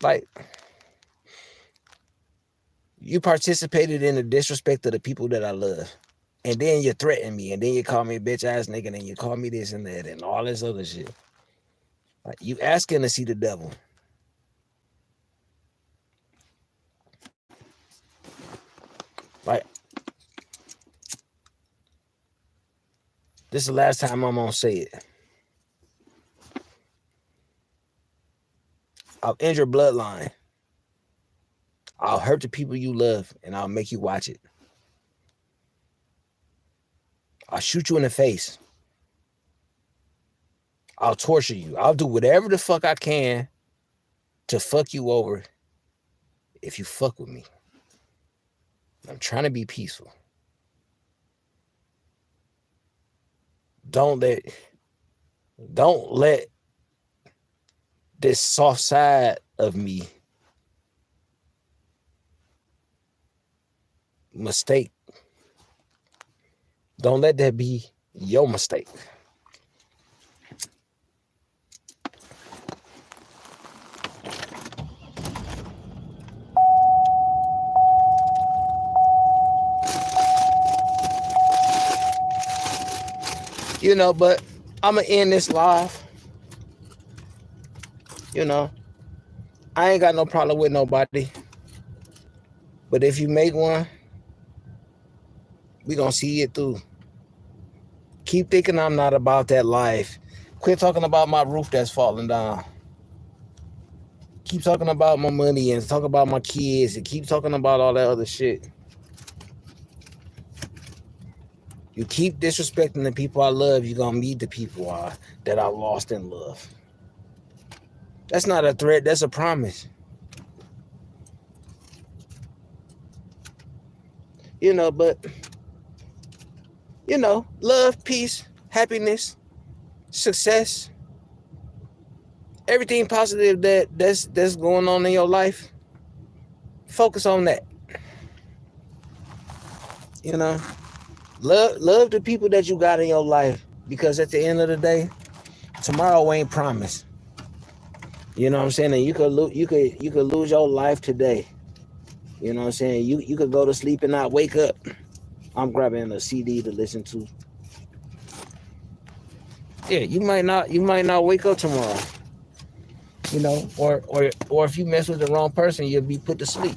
Like, you participated in the disrespect of the people that I love, and then you threaten me, and then you call me a bitch ass nigga, and you call me this and that and all this other shit. Like, you asking to see the devil. Like, this is the last time I'm gonna say it. I'll end your bloodline. I'll hurt the people you love, and I'll make you watch it. I'll shoot you in the face. I'll torture you. I'll do whatever the fuck I can to fuck you over if you fuck with me. I'm trying to be peaceful. Don't let this soft side of me mistake. Don't let that be your mistake. You know, but I'm going to end this live. You know, I ain't got no problem with nobody. But if you make one, we going to see it through. Keep thinking I'm not about that life. Quit talking about my roof that's falling down. Keep talking about my money and talk about my kids and keep talking about all that other shit. You keep disrespecting the people I love, you're going to meet the people that I lost in love. That's not a threat. That's a promise. You know, but, you know, love, peace, happiness, success, everything positive that's going on in your life, focus on that. You know, love the people that you got in your life, because at the end of the day, tomorrow ain't promised. You know what I'm saying? And you could lose your life today. You know what I'm saying? You could go to sleep and not wake up. I'm grabbing a CD to listen to. Yeah, you might not wake up tomorrow. You know, or if you mess with the wrong person, you'll be put to sleep.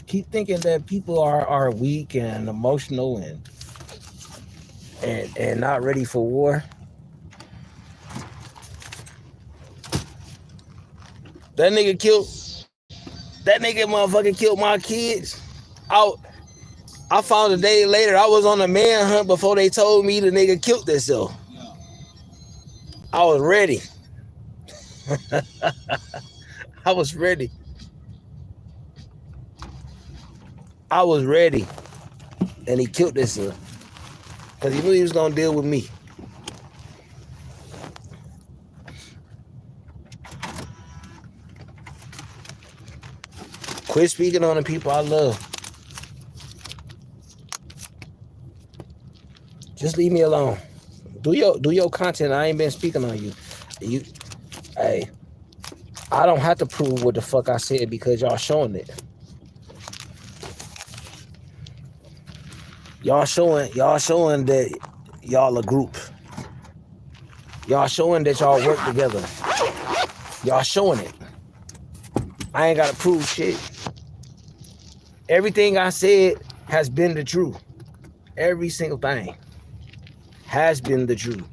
Keep thinking that people are weak and emotional and not ready for war. That nigga motherfucker killed my kids. I found a day later I was on a manhunt before they told me the nigga killed himself. I was ready. I was ready. And he killed himself because he knew he was gonna deal with me. Quit speaking on the people I love. Just leave me alone. Do your content. I ain't been speaking on you. You, hey, I don't have to prove what the fuck I said because y'all showing it. Y'all showing that y'all a group. Y'all showing that y'all work together. Y'all showing it. I ain't gotta prove shit. Everything I said has been the truth. Every single thing has been the truth.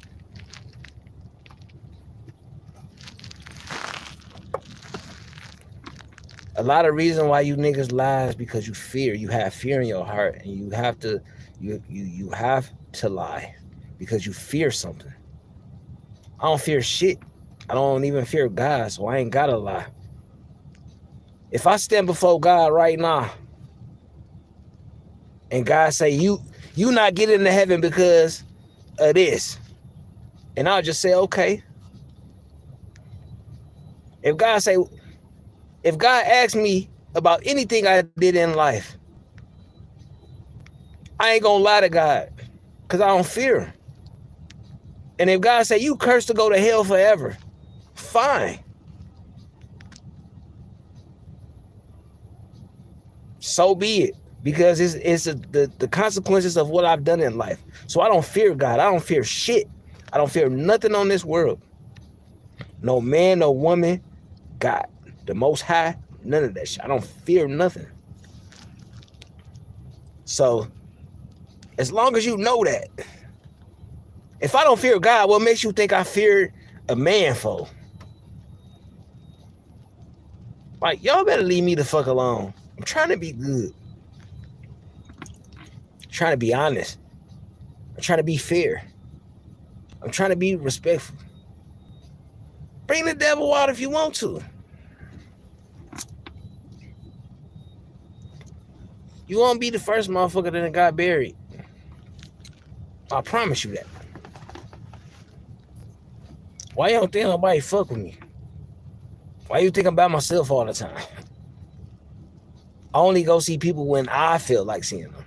A lot of reason why you niggas lie is because you fear. You have fear in your heart, and you have to lie because you fear something. I don't fear shit. I don't even fear God, so I ain't gotta lie. If I stand before God right now and God say you not getting into heaven because of this, and I'll just say okay. If God asks me about anything I did in life, I ain't gonna lie to God because I don't fear him. And if God say you cursed to go to hell forever, fine. So be it. Because it's the consequences of what I've done in life. So I don't fear God. I don't fear shit. I don't fear nothing on this world. No man, no woman, God, the Most High, none of that shit. I don't fear nothing. So as long as you know that, if I don't fear God, what makes you think I fear a man for? Like, y'all better leave me the fuck alone. I'm trying to be good. I'm trying to be honest. I'm trying to be fair. I'm trying to be respectful. Bring the devil out if you want to. You won't be the first motherfucker that got buried. I promise you that. Why you don't think nobody fuck with me? Why you think I'm by myself all the time? I only go see people when I feel like seeing them.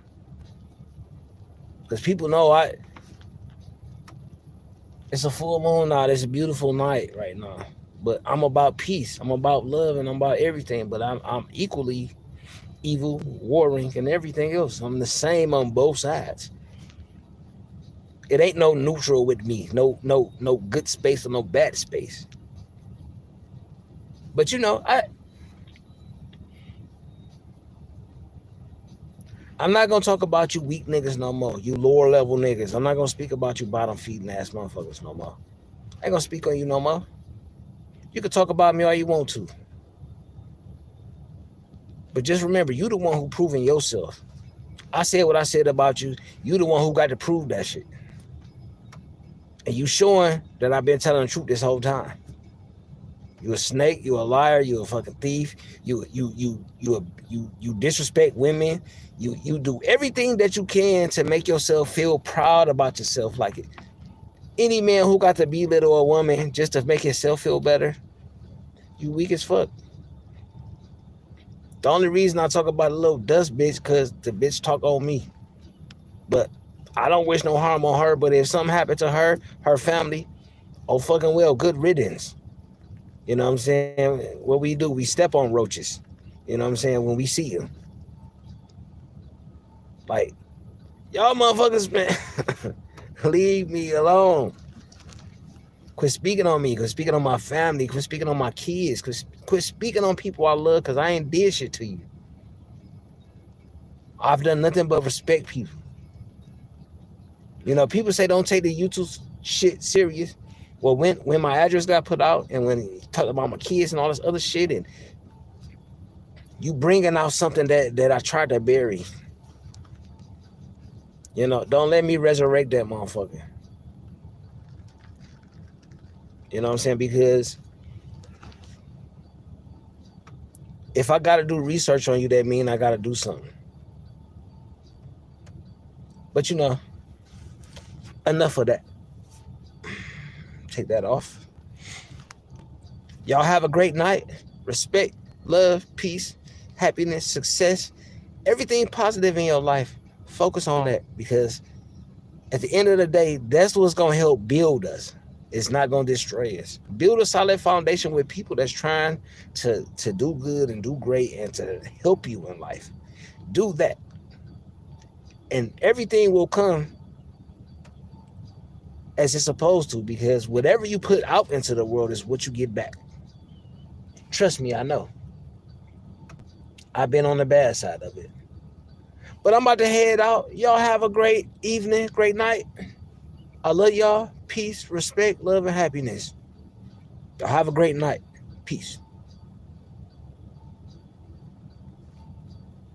Because people know it's a full moon now. It's a beautiful night right now. But I'm about peace. I'm about love and I'm about everything. But I'm equally evil, warring, and everything else. I'm the same on both sides. It ain't no neutral with me. No good space or no bad space. But you know, I'm not gonna talk about you weak niggas no more. You lower level niggas. I'm not gonna speak about you bottom feeding ass motherfuckers no more. I ain't gonna speak on you no more. You can talk about me all you want to. But just remember, you the one who proving yourself. I said what I said about you. You the one who got to prove that shit. And you showing that I've been telling the truth this whole time. You a snake, you a liar, you a fucking thief, you disrespect women, you do everything that you can to make yourself feel proud about yourself. Like any man who got to belittle a woman just to make himself feel better, you weak as fuck. The only reason I talk about a little dust bitch because the bitch talk on me. But I don't wish no harm on her, but if something happened to her, her family, oh fucking well, good riddance. You know what I'm saying? What we do, we step on roaches. You know what I'm saying? When we see them. Like, y'all motherfuckers, man, leave me alone. Quit speaking on me. Quit speaking on my family. Quit speaking on my kids. Quit speaking on people I love because I ain't did shit to you. I've done nothing but respect people. You know, people say don't take the YouTube shit serious. Well, when my address got put out and when he talked about my kids and all this other shit, and you bringing out something that I tried to bury. You know, don't let me resurrect that motherfucker. You know what I'm saying? Because if I got to do research on you, that means I got to do something. But you know, enough of that. Take that off. Y'all have a great night. Respect, love, peace, happiness, success, everything positive in your life. Focus on that because at the end of the day, that's what's going to help build us. It's not going to destroy us. Build a solid foundation with people that's trying to do good and do great and to help you in life. Do that. And everything will come as it's supposed to, because whatever you put out into the world is what you get back. Trust me, I know. I've been on the bad side of it. But I'm about to head out. Y'all have a great evening, great night. I love y'all. Peace, respect, love, and happiness. Y'all have a great night. Peace.